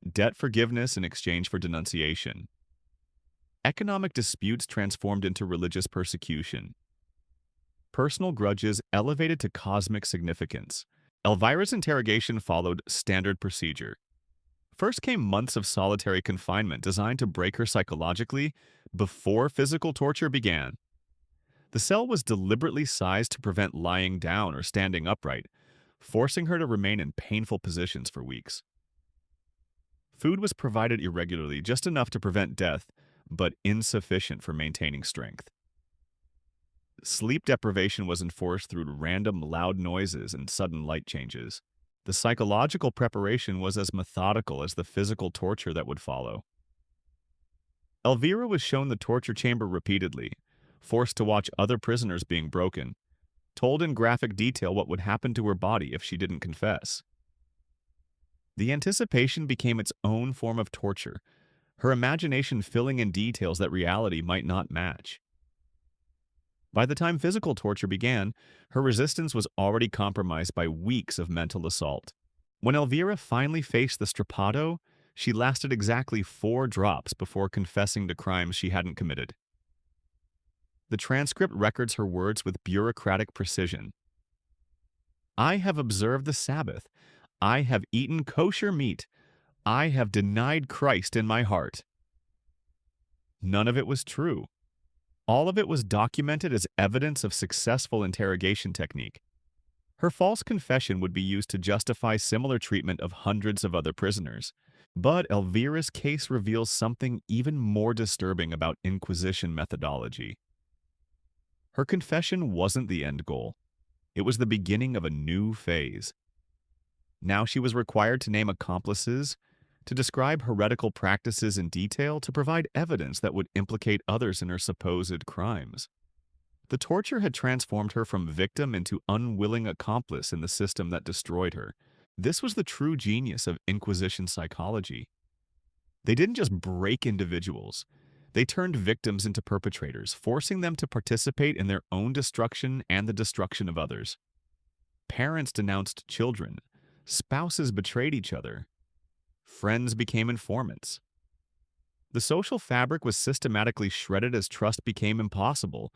Debt forgiveness in exchange for denunciation. Economic disputes transformed into religious persecution. personal grudges elevated to cosmic significance. Elvira's interrogation followed standard procedure. First came months of solitary confinement designed to break her psychologically before physical torture began. The cell was deliberately sized to prevent lying down or standing upright, forcing her to remain in painful positions for weeks. Food was provided irregularly, just enough to prevent death, but insufficient for maintaining strength. Sleep deprivation was enforced through random loud noises and sudden light changes. The psychological preparation was as methodical as the physical torture that would follow. Elvira was shown the torture chamber repeatedly, forced to watch other prisoners being broken, told in graphic detail what would happen to her body if she didn't confess. The anticipation became its own form of torture, her imagination filling in details that reality might not match. By the time physical torture began, her resistance was already compromised by weeks of mental assault. When Elvira finally faced the strappado, she lasted exactly 4 drops before confessing to crimes she hadn't committed. The transcript records her words with bureaucratic precision. "I have observed the Sabbath. I have eaten kosher meat. I have denied Christ in my heart." None of it was true. All of it was documented as evidence of successful interrogation technique. Her false confession would be used to justify similar treatment of hundreds of other prisoners. But Elvira's case reveals something even more disturbing about Inquisition methodology. Her confession wasn't the end goal. It was the beginning of a new phase. Now she was required to name accomplices, to describe heretical practices in detail, to provide evidence that would implicate others in her supposed crimes. The torture had transformed her from victim into unwilling accomplice in the system that destroyed her. This was the true genius of Inquisition psychology. They didn't just break individuals. They turned victims into perpetrators, forcing them to participate in their own destruction and the destruction of others. Parents denounced children. Spouses betrayed each other. Friends became informants. The social fabric was systematically shredded as trust became impossible,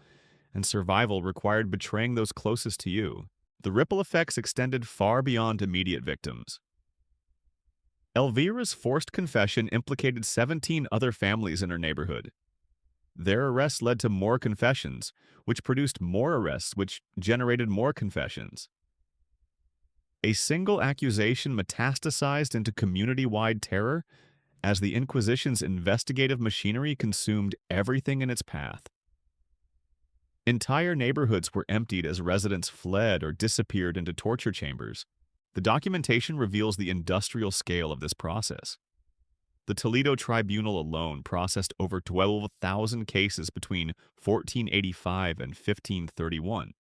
and survival required betraying those closest to you. The ripple effects extended far beyond immediate victims. Elvira's forced confession implicated 17 other families in her neighborhood. Their arrests led to more confessions, which produced more arrests, which generated more confessions. A single accusation metastasized into community-wide terror as the Inquisition's investigative machinery consumed everything in its path. Entire neighborhoods were emptied as residents fled or disappeared into torture chambers. The documentation reveals the industrial scale of this process. The Toledo Tribunal alone processed over 12,000 cases between 1485 and 1531.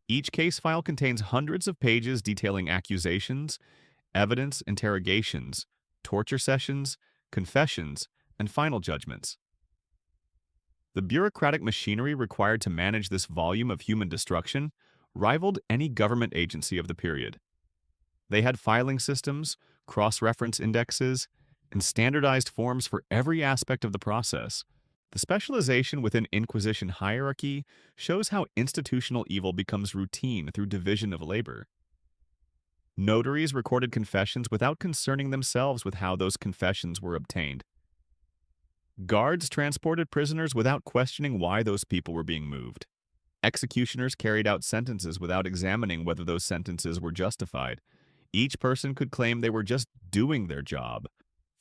Each case file contains hundreds of pages detailing accusations, evidence, interrogations, torture sessions, confessions, and final judgments. The bureaucratic machinery required to manage this volume of human destruction rivaled any government agency of the period. They had filing systems, cross-reference indexes, and standardized forms for every aspect of the process. The specialization within Inquisition hierarchy shows how institutional evil becomes routine through division of labor. Notaries recorded confessions without concerning themselves with how those confessions were obtained. Guards transported prisoners without questioning why those people were being moved. Executioners carried out sentences without examining whether those sentences were justified. Each person could claim they were just doing their job,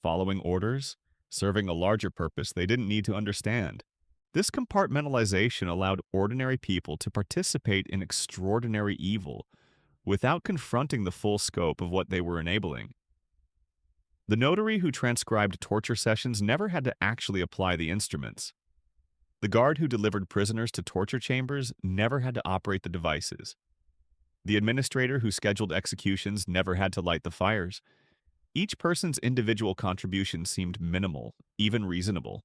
following orders, serving a larger purpose they didn't need to understand. This compartmentalization allowed ordinary people to participate in extraordinary evil without confronting the full scope of what they were enabling. The notary who transcribed torture sessions never had to actually apply the instruments. The guard who delivered prisoners to torture chambers never had to operate the devices. The administrator who scheduled executions never had to light the fires. Each person's individual contribution seemed minimal, even reasonable,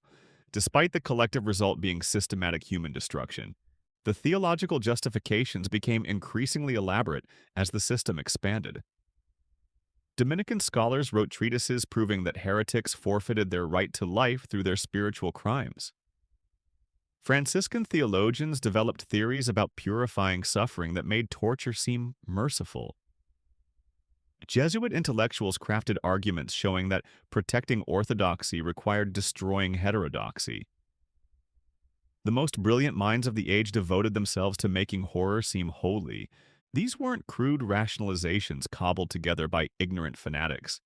despite the collective result being systematic human destruction. The theological justifications became increasingly elaborate as the system expanded. Dominican scholars wrote treatises proving that heretics forfeited their right to life through their spiritual crimes. Franciscan theologians developed theories about purifying suffering that made torture seem merciful. Jesuit intellectuals crafted arguments showing that protecting orthodoxy required destroying heterodoxy. The most brilliant minds of the age devoted themselves to making horror seem holy. These weren't crude rationalizations cobbled together by ignorant fanatics.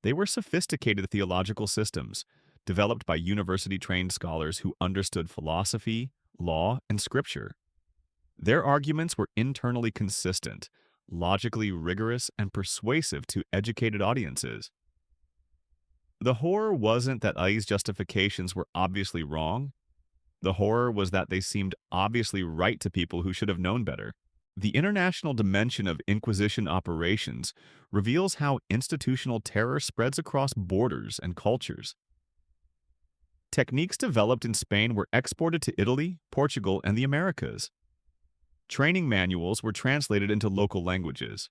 They were sophisticated theological systems, developed by university-trained scholars who understood philosophy, law, and scripture. Their arguments were internally consistent, logically rigorous, and persuasive to educated audiences. The horror wasn't that Ai's justifications were obviously wrong. The horror was that they seemed obviously right to people who should have known better. The international dimension of Inquisition operations reveals how institutional terror spreads across borders and cultures. Techniques developed in Spain were exported to Italy, Portugal, and the Americas. Training manuals were translated into local languages.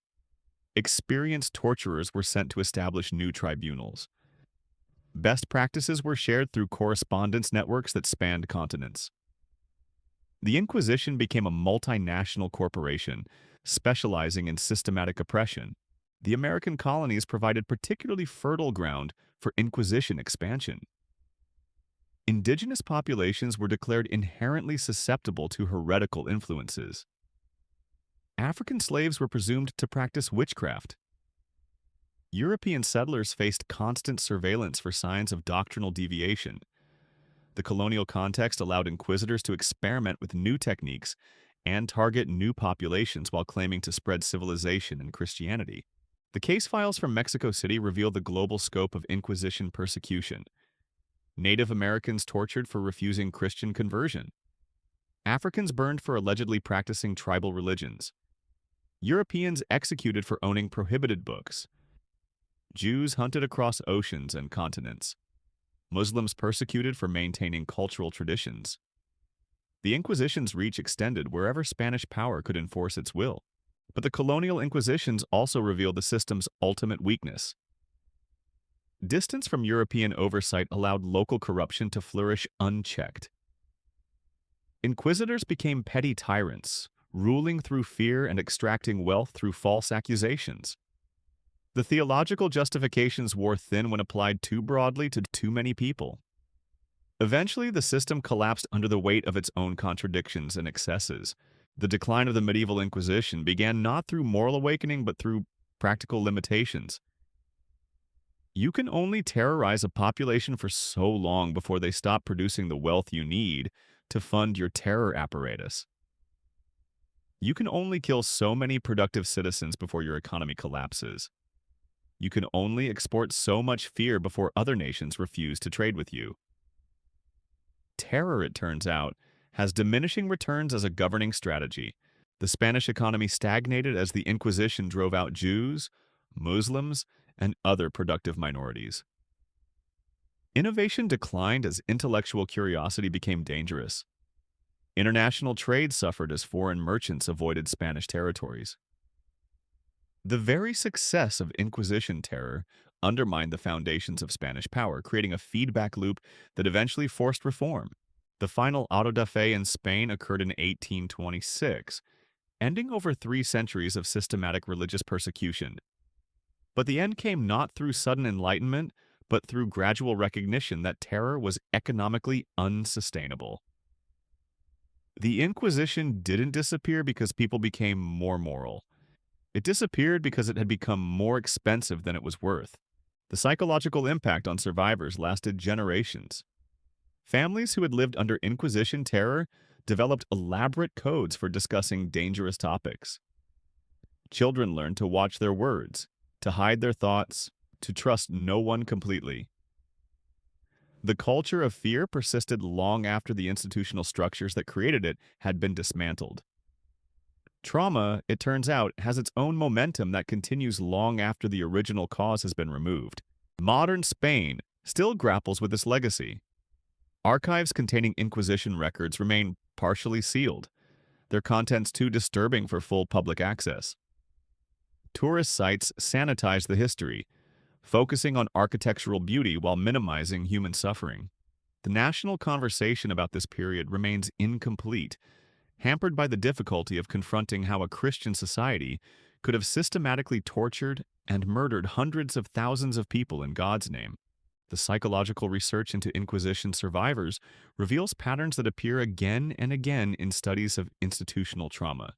Experienced torturers were sent to establish new tribunals. Best practices were shared through correspondence networks that spanned continents. The Inquisition became a multinational corporation, specializing in systematic oppression. The American colonies provided particularly fertile ground for Inquisition expansion. Indigenous populations were declared inherently susceptible to heretical influences. African slaves were presumed to practice witchcraft. European settlers faced constant surveillance for signs of doctrinal deviation. The colonial context allowed inquisitors to experiment with new techniques and target new populations while claiming to spread civilization and Christianity. The case files from Mexico City reveal the global scope of Inquisition persecution. Native Americans tortured for refusing Christian conversion. Africans burned for allegedly practicing tribal religions. Europeans executed for owning prohibited books. Jews hunted across oceans and continents. Muslims persecuted for maintaining cultural traditions. The Inquisition's reach extended wherever Spanish power could enforce its will. But the colonial inquisitions also revealed the system's ultimate weakness. Distance from European oversight allowed local corruption to flourish unchecked. Inquisitors became petty tyrants, ruling through fear and extracting wealth through false accusations. The theological justifications wore thin when applied too broadly to too many people. Eventually, the system collapsed under the weight of its own contradictions and excesses. The decline of the Medieval Inquisition began not through moral awakening but through practical limitations. You can only terrorize a population for so long before they stop producing the wealth you need to fund your terror apparatus. You can only kill so many productive citizens before your economy collapses. You can only export so much fear before other nations refuse to trade with you. Terror, it turns out, has diminishing returns as a governing strategy. The Spanish economy stagnated as the Inquisition drove out Jews, Muslims, and other productive minorities. Innovation declined as intellectual curiosity became dangerous. International trade suffered as foreign merchants avoided Spanish territories. The very success of Inquisition terror undermined the foundations of Spanish power, creating a feedback loop that eventually forced reform. The final auto da fe in Spain occurred in 1826, ending over 3 centuries of systematic religious persecution. But the end came not through sudden enlightenment, but through gradual recognition that terror was economically unsustainable. The Inquisition didn't disappear because people became more moral. It disappeared because it had become more expensive than it was worth. The psychological impact on survivors lasted generations. Families who had lived under Inquisition terror developed elaborate codes for discussing dangerous topics. Children learned to watch their words, to hide their thoughts, to trust no one completely. The culture of fear persisted long after the institutional structures that created it had been dismantled. Trauma, it turns out, has its own momentum that continues long after the original cause has been removed. Modern Spain still grapples with this legacy. Archives containing Inquisition records remain partially sealed, their contents too disturbing for full public access. Tourist sites sanitize the history, focusing on architectural beauty while minimizing human suffering. The national conversation about this period remains incomplete, hampered by the difficulty of confronting how a Christian society could have systematically tortured and murdered hundreds of thousands of people in God's name. The psychological research into Inquisition survivors reveals patterns that appear again and again in studies of institutional trauma.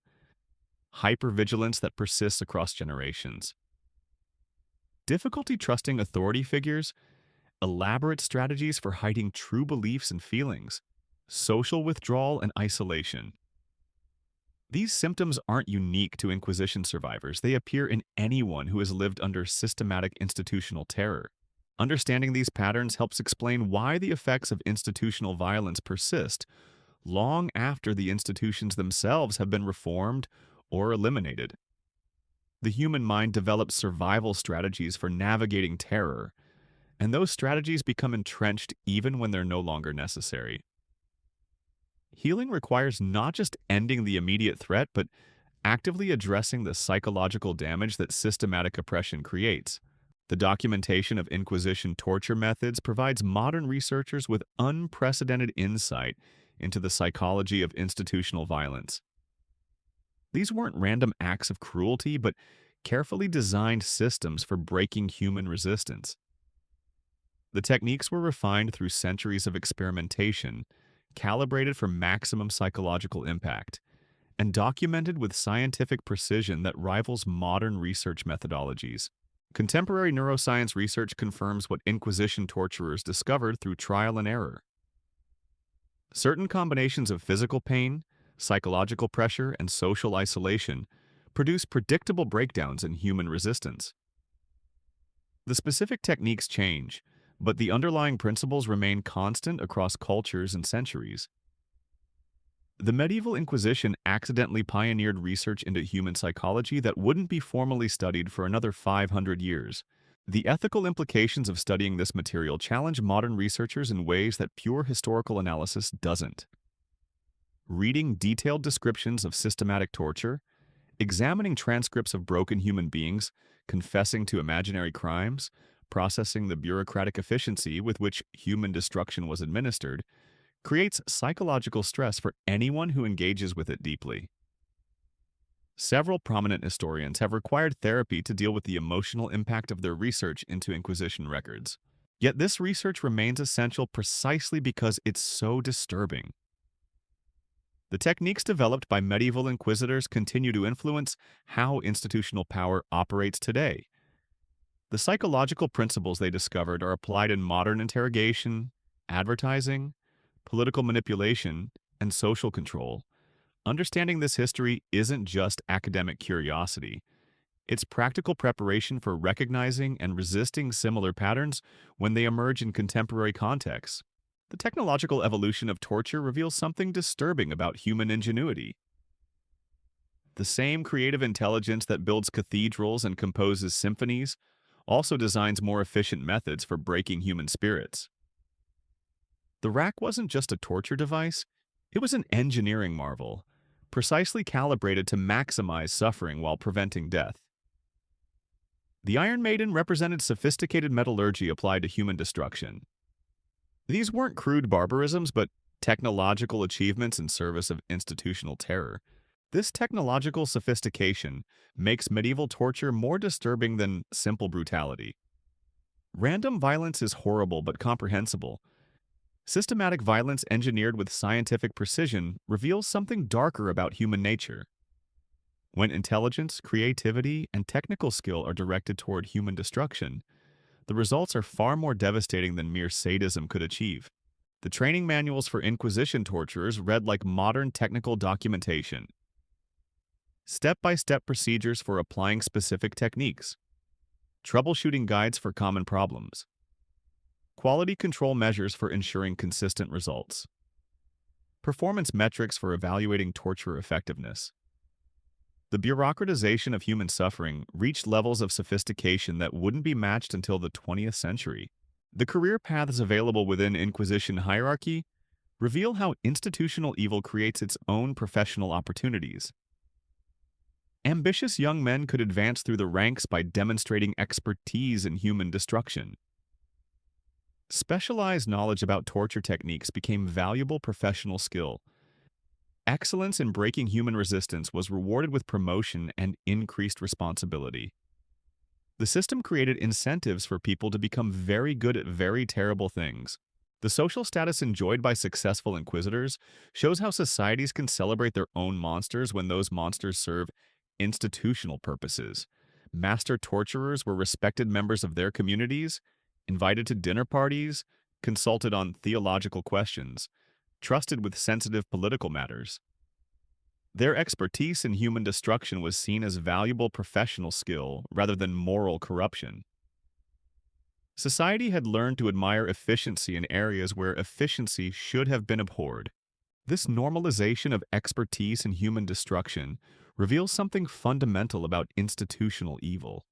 Hypervigilance that persists across generations. Difficulty trusting authority figures, elaborate strategies for hiding true beliefs and feelings, social withdrawal and isolation. These symptoms aren't unique to Inquisition survivors. They appear in anyone who has lived under systematic institutional terror. Understanding these patterns helps explain why the effects of institutional violence persist long after the institutions themselves have been reformed or eliminated. The human mind develops survival strategies for navigating terror, and those strategies become entrenched even when they're no longer necessary. Healing requires not just ending the immediate threat, but actively addressing the psychological damage that systematic oppression creates. The documentation of Inquisition torture methods provides modern researchers with unprecedented insight into the psychology of institutional violence. These weren't random acts of cruelty, but carefully designed systems for breaking human resistance. The techniques were refined through centuries of experimentation, calibrated for maximum psychological impact, and documented with scientific precision that rivals modern research methodologies. Contemporary neuroscience research confirms what Inquisition torturers discovered through trial and error. Certain combinations of physical pain, psychological pressure, and social isolation produce predictable breakdowns in human resistance. The specific techniques change, but the underlying principles remain constant across cultures and centuries. The Medieval Inquisition accidentally pioneered research into human psychology that wouldn't be formally studied for another 500 years. The ethical implications of studying this material challenge modern researchers in ways that pure historical analysis doesn't. Reading detailed descriptions of systematic torture, examining transcripts of broken human beings, confessing to imaginary crimes, processing the bureaucratic efficiency with which human destruction was administered, creates psychological stress for anyone who engages with it deeply. Several prominent historians have required therapy to deal with the emotional impact of their research into Inquisition records. Yet this research remains essential precisely because it's so disturbing. The techniques developed by medieval inquisitors continue to influence how institutional power operates today. The psychological principles they discovered are applied in modern interrogation, advertising, political manipulation, and social control. Understanding this history isn't just academic curiosity. It's practical preparation for recognizing and resisting similar patterns when they emerge in contemporary contexts. The technological evolution of torture reveals something disturbing about human ingenuity. The same creative intelligence that builds cathedrals and composes symphonies also designs more efficient methods for breaking human spirits. The rack wasn't just a torture device, it was an engineering marvel, precisely calibrated to maximize suffering while preventing death. The Iron Maiden represented sophisticated metallurgy applied to human destruction. These weren't crude barbarisms, but technological achievements in service of institutional terror. This technological sophistication makes medieval torture more disturbing than simple brutality. Random violence is horrible but comprehensible. Systematic violence engineered with scientific precision reveals something darker about human nature. When intelligence, creativity, and technical skill are directed toward human destruction, the results are far more devastating than mere sadism could achieve. The training manuals for Inquisition torturers read like modern technical documentation. Step-by-step procedures for applying specific techniques. Troubleshooting guides for common problems. Quality control measures for ensuring consistent results. Performance metrics for evaluating torture effectiveness. The bureaucratization of human suffering reached levels of sophistication that wouldn't be matched until the 20th century. The career paths available within Inquisition hierarchy reveal how institutional evil creates its own professional opportunities. Ambitious young men could advance through the ranks by demonstrating expertise in human destruction. Specialized knowledge about torture techniques became valuable professional skill. Excellence in breaking human resistance was rewarded with promotion and increased responsibility. The system created incentives for people to become very good at very terrible things. The social status enjoyed by successful inquisitors shows how societies can celebrate their own monsters when those monsters serve institutional purposes. Master torturers were respected members of their communities, invited to dinner parties, consulted on theological questions, trusted with sensitive political matters. Their expertise in human destruction was seen as valuable professional skill rather than moral corruption. Society had learned to admire efficiency in areas where efficiency should have been abhorred. This normalization of expertise in human destruction reveals something fundamental about institutional evil.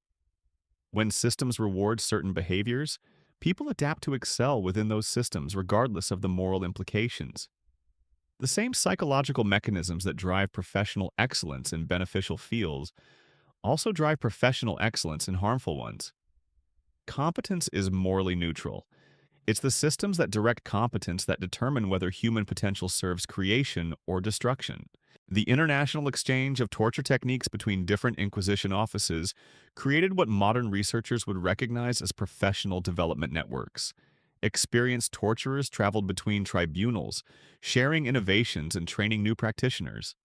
When systems reward certain behaviors, people adapt to excel within those systems regardless of the moral implications. The same psychological mechanisms that drive professional excellence in beneficial fields also drive professional excellence in harmful ones. Competence is morally neutral. It's the systems that direct competence that determine whether human potential serves creation or destruction. The international exchange of torture techniques between different Inquisition offices created what modern researchers would recognize as professional development networks. Experienced torturers traveled between tribunals, sharing innovations and training new practitioners.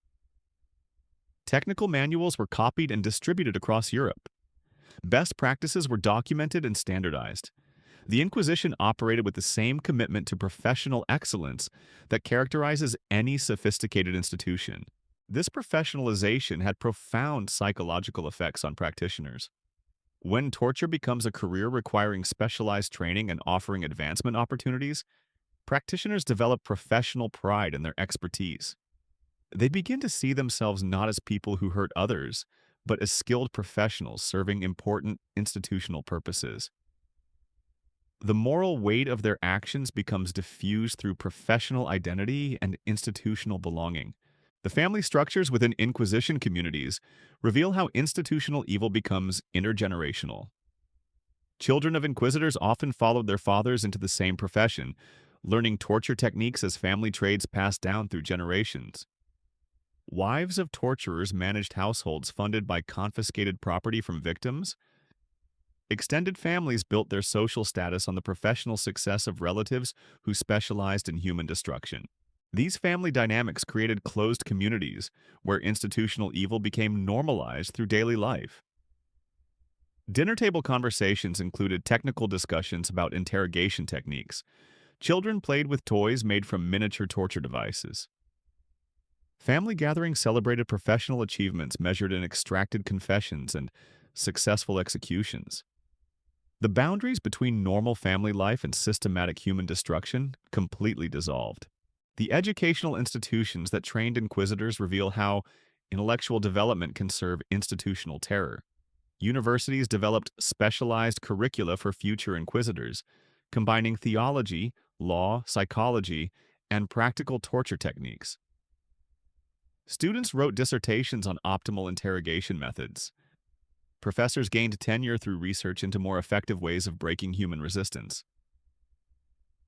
Technical manuals were copied and distributed across Europe. Best practices were documented and standardized. The Inquisition operated with the same commitment to professional excellence that characterizes any sophisticated institution. This professionalization had profound psychological effects on practitioners. When torture becomes a career requiring specialized training and offering advancement opportunities, practitioners develop professional pride in their expertise. They begin to see themselves not as people who hurt others, but as skilled professionals serving important institutional purposes. The moral weight of their actions becomes diffused through professional identity and institutional belonging. The family structures within Inquisition communities reveal how institutional evil becomes intergenerational. Children of inquisitors often followed their fathers into the same profession, learning torture techniques as family trades passed down through generations. Wives of torturers managed households funded by confiscated property from victims. Extended families built their social status on the professional success of relatives who specialized in human destruction. These family dynamics created closed communities where institutional evil became normalized through daily life. Dinner table conversations included technical discussions about interrogation techniques. Children played with toys made from miniature torture devices. Family gatherings celebrated professional achievements measured in extracted confessions and successful executions. The boundaries between normal family life and systematic human destruction completely dissolved. The educational institutions that trained inquisitors reveal how intellectual development can serve institutional terror. Universities developed specialized curricula for future inquisitors, combining theology, law, psychology, and practical torture techniques. Students wrote dissertations on optimal interrogation methods. Professors gained tenure through research into more effective ways of breaking human resistance.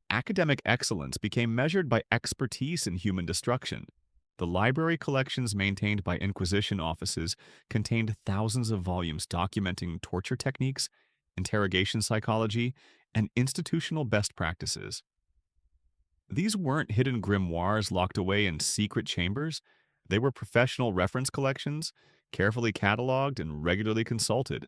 Academic excellence became measured by expertise in human destruction. The library collections maintained by Inquisition offices contained thousands of volumes documenting torture techniques, interrogation psychology, and institutional best practices. These weren't hidden grimoires locked away in secret chambers. They were professional reference collections, carefully cataloged and regularly consulted.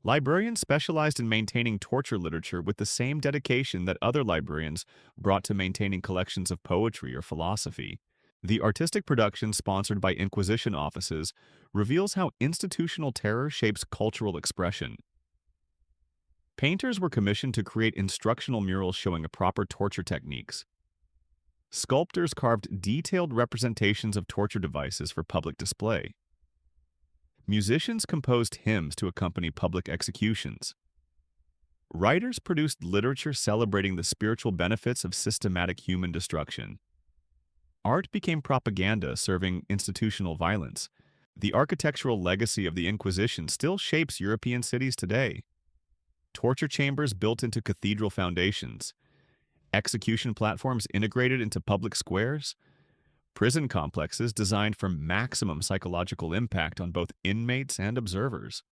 Librarians specialized in maintaining torture literature with the same dedication that other librarians brought to maintaining collections of poetry or philosophy. The artistic production sponsored by Inquisition offices reveals how institutional terror shapes cultural expression. Painters were commissioned to create instructional murals showing proper torture techniques. Sculptors carved detailed representations of torture devices for public display. Musicians composed hymns to accompany public executions. Writers produced literature celebrating the spiritual benefits of systematic human destruction. Art became propaganda serving institutional violence. The architectural legacy of the Inquisition still shapes European cities today. torture chambers built into cathedral foundations, execution platforms integrated into public squares, prison complexes designed for maximum psychological impact on both inmates and observers.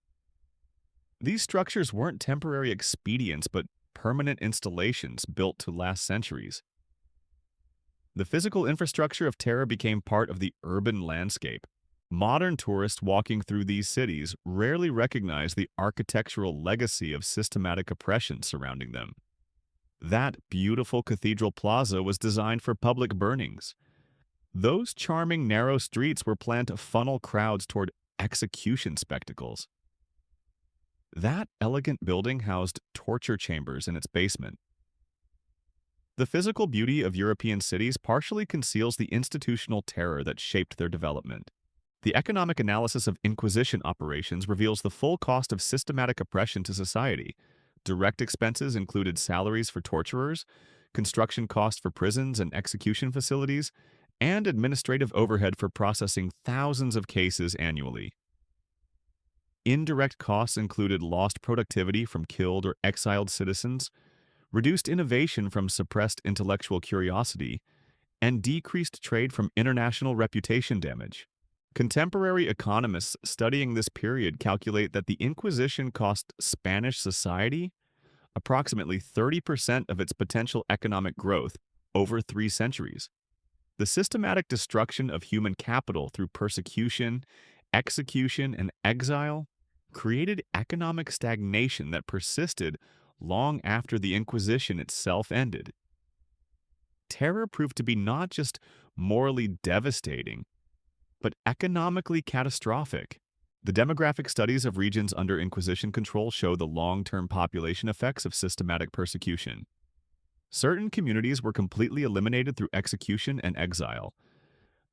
These structures weren't temporary expedients, but permanent installations built to last centuries. The physical infrastructure of terror became part of the urban landscape. Modern tourists walking through these cities rarely recognize the architectural legacy of systematic oppression surrounding them. That beautiful cathedral plaza was designed for public burnings. Those charming narrow streets were planned to funnel crowds toward execution spectacles. That elegant building housed torture chambers in its basement. The physical beauty of European cities partially conceals the institutional terror that shaped their development. The economic analysis of Inquisition operations reveals the full cost of systematic oppression to society. Direct expenses included salaries for torturers, construction costs for prisons and execution facilities, and administrative overhead for processing thousands of cases annually. Indirect costs included lost productivity from killed or exiled citizens, reduced innovation from suppressed intellectual curiosity, and decreased trade from international reputation damage. Contemporary economists studying this period calculate that the Inquisition cost Spanish society approximately 30% of its potential economic growth over 3 centuries. The systematic destruction of human capital through persecution, execution, and exile created economic stagnation that persisted long after the Inquisition itself ended. Terror proved to be not just morally devastating, but economically catastrophic. The demographic studies of regions under Inquisition control show the long-term population effects of systematic persecution. Certain communities were completely eliminated through execution and exile.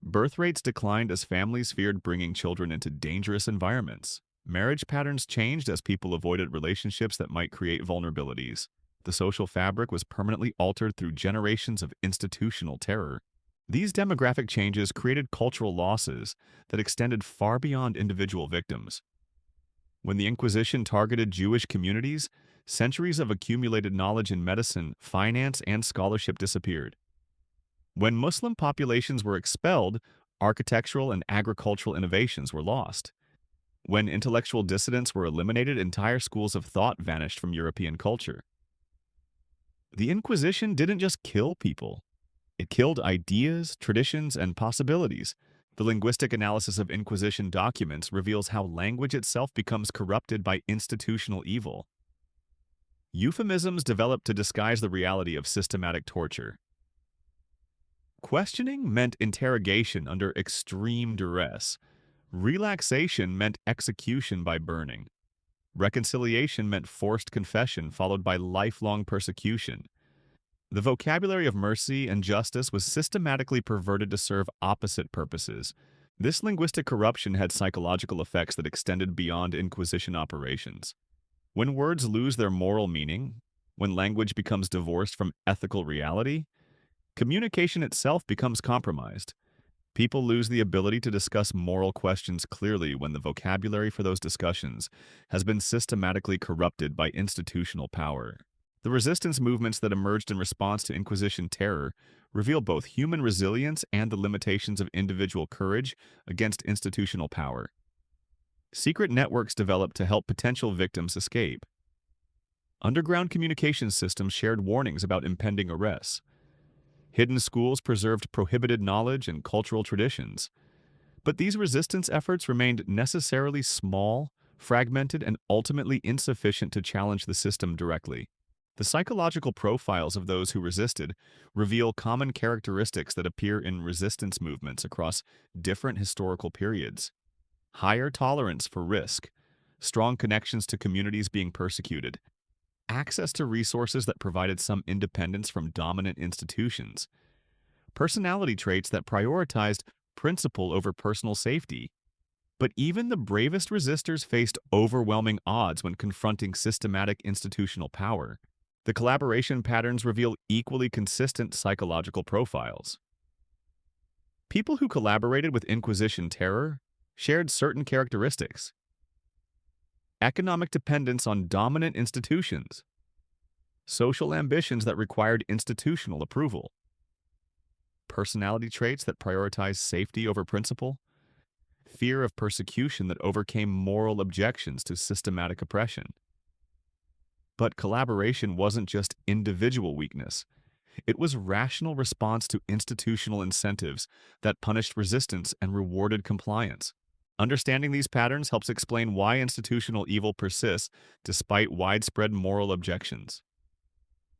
Birth rates declined as families feared bringing children into dangerous environments. Marriage patterns changed as people avoided relationships that might create vulnerabilities. The social fabric was permanently altered through generations of institutional terror. These demographic changes created cultural losses that extended far beyond individual victims. When the Inquisition targeted Jewish communities, centuries of accumulated knowledge in medicine, finance, and scholarship disappeared. When Muslim populations were expelled, architectural and agricultural innovations were lost. When intellectual dissidents were eliminated, entire schools of thought vanished from European culture. The Inquisition didn't just kill people. It killed ideas, traditions, and possibilities. The linguistic analysis of Inquisition documents reveals how language itself becomes corrupted by institutional evil. Euphemisms developed to disguise the reality of systematic torture. Questioning meant interrogation under extreme duress. Relaxation meant execution by burning. Reconciliation meant forced confession followed by lifelong persecution. The vocabulary of mercy and justice was systematically perverted to serve opposite purposes. This linguistic corruption had psychological effects that extended beyond Inquisition operations. When words lose their moral meaning, when language becomes divorced from ethical reality, communication itself becomes compromised. People lose the ability to discuss moral questions clearly when the vocabulary for those discussions has been systematically corrupted by institutional power. The resistance movements that emerged in response to Inquisition terror reveal both human resilience and the limitations of individual courage against institutional power. Secret networks developed to help potential victims escape. Underground communication systems shared warnings about impending arrests. Hidden schools preserved prohibited knowledge and cultural traditions. But these resistance efforts remained necessarily small, fragmented, and ultimately insufficient to challenge the system directly. The psychological profiles of those who resisted reveal common characteristics that appear in resistance movements across different historical periods. Higher tolerance for risk, strong connections to communities being persecuted, access to resources that provided some independence from dominant institutions, personality traits that prioritized principle over personal safety. But even the bravest resistors faced overwhelming odds when confronting systematic institutional power. The collaboration patterns reveal equally consistent psychological profiles. People who collaborated with Inquisition terror shared certain characteristics. economic dependence on dominant institutions, social ambitions that required institutional approval, personality traits that prioritize safety over principle, fear of persecution that overcame moral objections to systematic oppression. But collaboration wasn't just individual weakness. It was rational response to institutional incentives that punished resistance and rewarded compliance. Understanding these patterns helps explain why institutional evil persists despite widespread moral objections.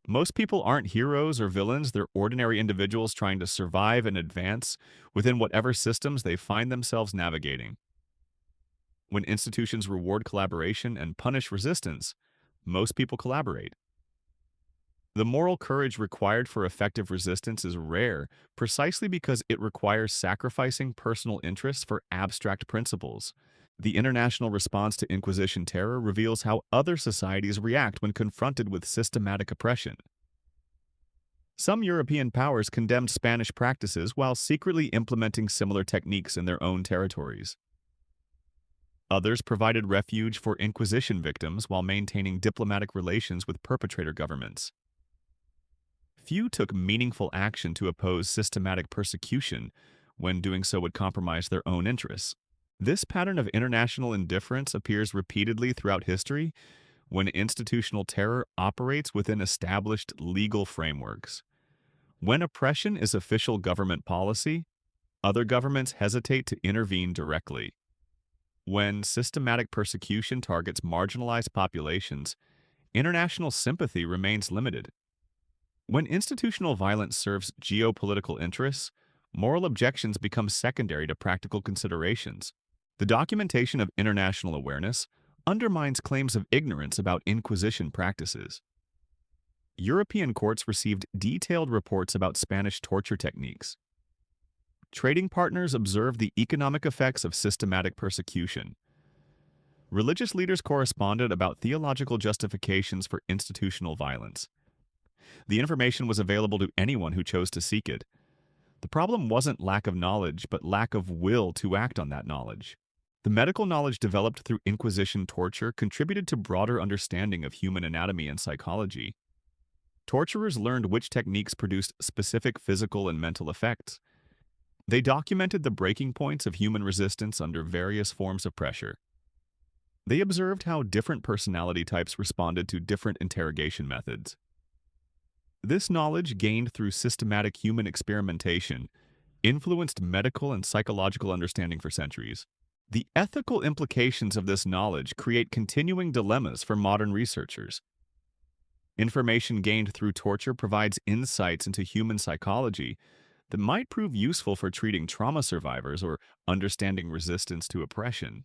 Most people aren't heroes or villains, they're ordinary individuals trying to survive and advance within whatever systems they find themselves navigating. When institutions reward collaboration and punish resistance, most people collaborate. The moral courage required for effective resistance is rare, precisely because it requires sacrificing personal interests for abstract principles. The international response to Inquisition terror reveals how other societies react when confronted with systematic oppression. Some European powers condemned Spanish practices while secretly implementing similar techniques in their own territories. Others provided refuge for Inquisition victims while maintaining diplomatic relations with perpetrator governments. Few took meaningful action to oppose systematic persecution when doing so would compromise their own interests. This pattern of international indifference appears repeatedly throughout history when institutional terror operates within established legal frameworks. When oppression is official government policy, other governments hesitate to intervene directly. When systematic persecution targets marginalized populations, international sympathy remains limited. When institutional violence serves geopolitical interests, moral objections become secondary to practical considerations. The documentation of international awareness undermines claims of ignorance about Inquisition practices. European courts received detailed reports about Spanish torture techniques. Trading partners observed the economic effects of systematic persecution. Religious leaders corresponded about theological justifications for institutional violence. The information was available to anyone who chose to seek it. The problem wasn't lack of knowledge, but lack of will to act on that knowledge. The medical knowledge developed through Inquisition torture contributed to broader understanding of human anatomy and psychology. Torturers learned which techniques produced specific physical and mental effects. They documented the breaking points of human resistance under various forms of pressure. They observed how different personality types responded to different interrogation methods. This knowledge, gained through systematic human experimentation, influenced medical and psychological understanding for centuries. The ethical implications of this knowledge create continuing dilemmas for modern researchers. Information gained through torture provides insights into human psychology that might prove useful for treating trauma survivors or understanding resistance to oppression.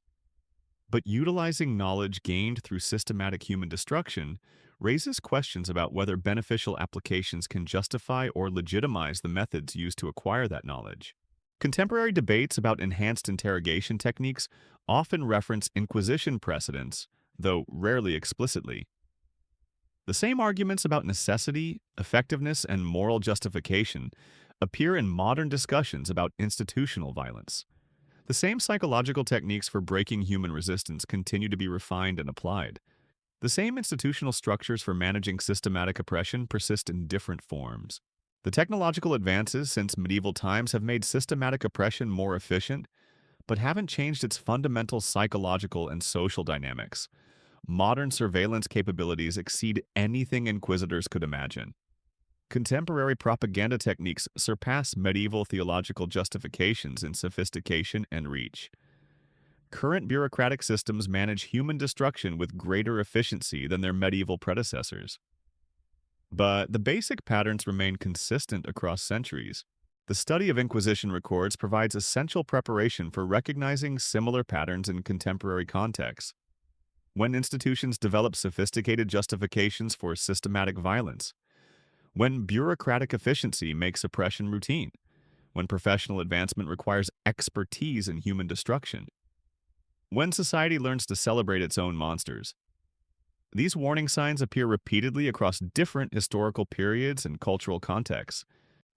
But utilizing knowledge gained through systematic human destruction raises questions about whether beneficial applications can justify or legitimize the methods used to acquire that knowledge. Contemporary debates about enhanced interrogation techniques often reference Inquisition precedents, though rarely explicitly. The same arguments about necessity, effectiveness, and moral justification appear in modern discussions about institutional violence. The same psychological techniques for breaking human resistance continue to be refined and applied. The same institutional structures for managing systematic oppression persist in different forms. The technological advances since medieval times have made systematic oppression more efficient, but haven't changed its fundamental psychological and social dynamics. Modern surveillance capabilities exceed anything Inquisitors could imagine. Contemporary propaganda techniques surpass medieval theological justifications in sophistication and reach. Current bureaucratic systems manage human destruction with greater efficiency than their medieval predecessors. But the basic patterns remain consistent across centuries. The study of Inquisition records provides essential preparation for recognizing similar patterns in contemporary contexts. When institutions develop sophisticated justifications for systematic violence, when bureaucratic efficiency makes oppression routine, when professional advancement requires expertise in human destruction, when society learns to celebrate its own monsters. These warning signs appear repeatedly across different historical periods and cultural contexts.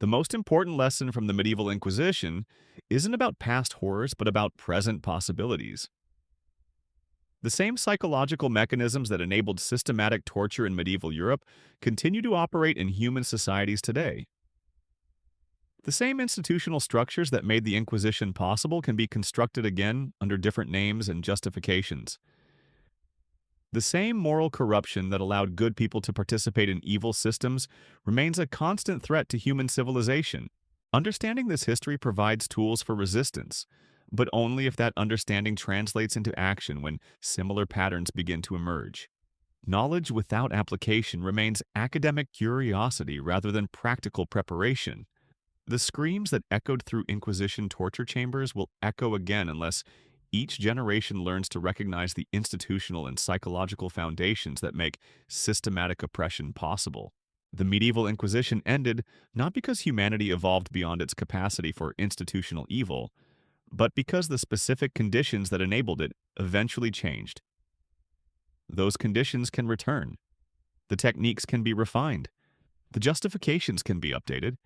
The most important lesson from the Medieval Inquisition isn't about past horrors, but about present possibilities. The same psychological mechanisms that enabled systematic torture in medieval Europe continue to operate in human societies today. The same institutional structures that made the Inquisition possible can be constructed again under different names and justifications. The same moral corruption that allowed good people to participate in evil systems remains a constant threat to human civilization. Understanding this history provides tools for resistance, but only if that understanding translates into action when similar patterns begin to emerge. Knowledge without application remains academic curiosity rather than practical preparation. The screams that echoed through Inquisition torture chambers will echo again unless each generation learns to recognize the institutional and psychological foundations that make systematic oppression possible. The medieval Inquisition ended not because humanity evolved beyond its capacity for institutional evil, but because the specific conditions that enabled it eventually changed. Those conditions can return. The techniques can be refined. The justifications can be updated.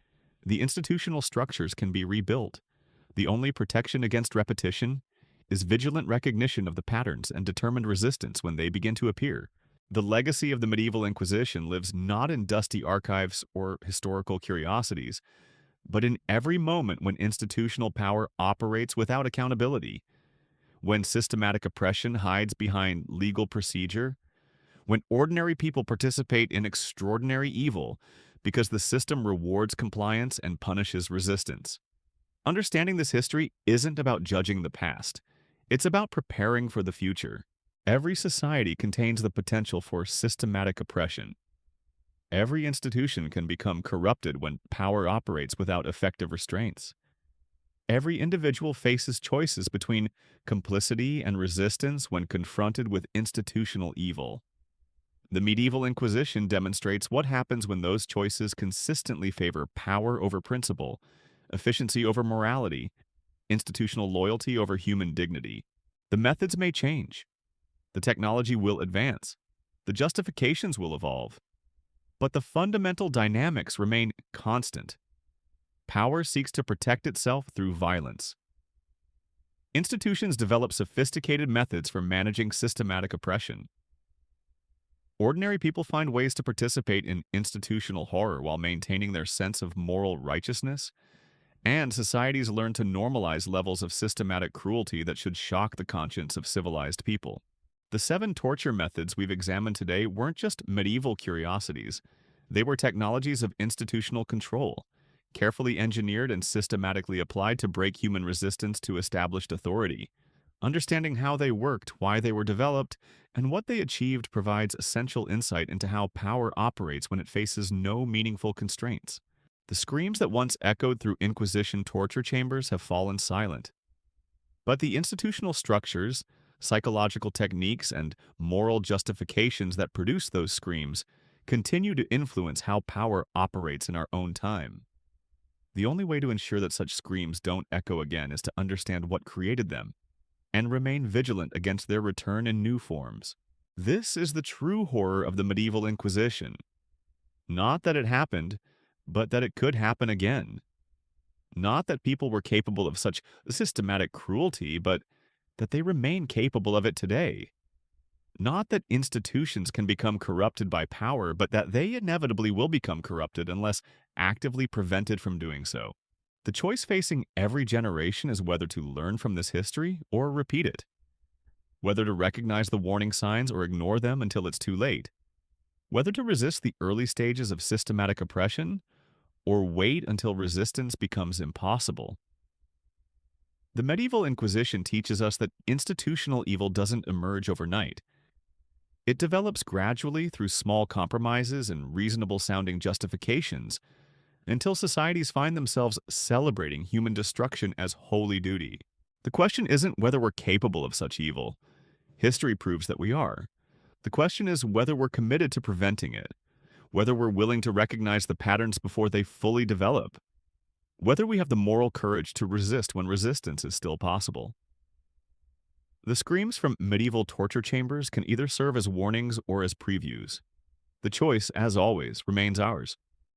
The institutional structures can be rebuilt. The only protection against repetition is vigilant recognition of the patterns and determined resistance when they begin to appear. The legacy of the medieval Inquisition lives not in dusty archives or historical curiosities, but in every moment when institutional power operates without accountability, when systematic oppression hides behind legal procedure, when ordinary people participate in extraordinary evil because the system rewards compliance and punishes resistance. Understanding this history isn't about judging the past. It's about preparing for the future. Every society contains the potential for systematic oppression. Every institution can become corrupted when power operates without effective restraints. Every individual faces choices between complicity and resistance when confronted with institutional evil. The medieval Inquisition demonstrates what happens when those choices consistently favor power over principle, efficiency over morality, institutional loyalty over human dignity. The methods may change. The technology will advance. The justifications will evolve. But the fundamental dynamics remain constant. Power seeks to protect itself through violence. Institutions develop sophisticated methods for managing systematic oppression. Ordinary people find ways to participate in institutional horror while maintaining their sense of moral righteousness, and societies learn to normalize levels of systematic cruelty that should shock the conscience of civilized people. The 7 torture methods we've examined today weren't just medieval curiosities. They were technologies of institutional control, carefully engineered and systematically applied to break human resistance to established authority. Understanding how they worked, why they were developed, and what they achieved provides essential insight into how power operates when it faces no meaningful constraints. The screams that once echoed through Inquisition torture chambers have fallen silent. But the institutional structures, psychological techniques, and moral justifications that produce those screams continue to influence how power operates in our own time. The only way to ensure that such screams don't echo again is to understand what created them and remain vigilant against their return in new forms. This is the true horror of the medieval Inquisition. Not that it happened, but that it could happen again. Not that people were capable of such systematic cruelty, but that they remain capable of it today. Not that institutions can become corrupted by power, but that they inevitably will become corrupted unless actively prevented from doing so. The choice facing every generation is whether to learn from this history or repeat it. Whether to recognize the warning signs or ignore them until it's too late. Whether to resist the early stages of systematic oppression or wait until resistance becomes impossible. The medieval Inquisition teaches us that institutional evil doesn't emerge overnight. It develops gradually through small compromises and reasonable-sounding justifications until societies find themselves celebrating human destruction as holy duty. The question isn't whether we're capable of such evil. History proves that we are. The question is whether we're committed to preventing it, whether we're willing to recognize the patterns before they fully develop, whether we have the moral courage to resist when resistance is still possible. The screams from medieval torture chambers can either serve as warnings or as previews. The choice, as always, remains ours.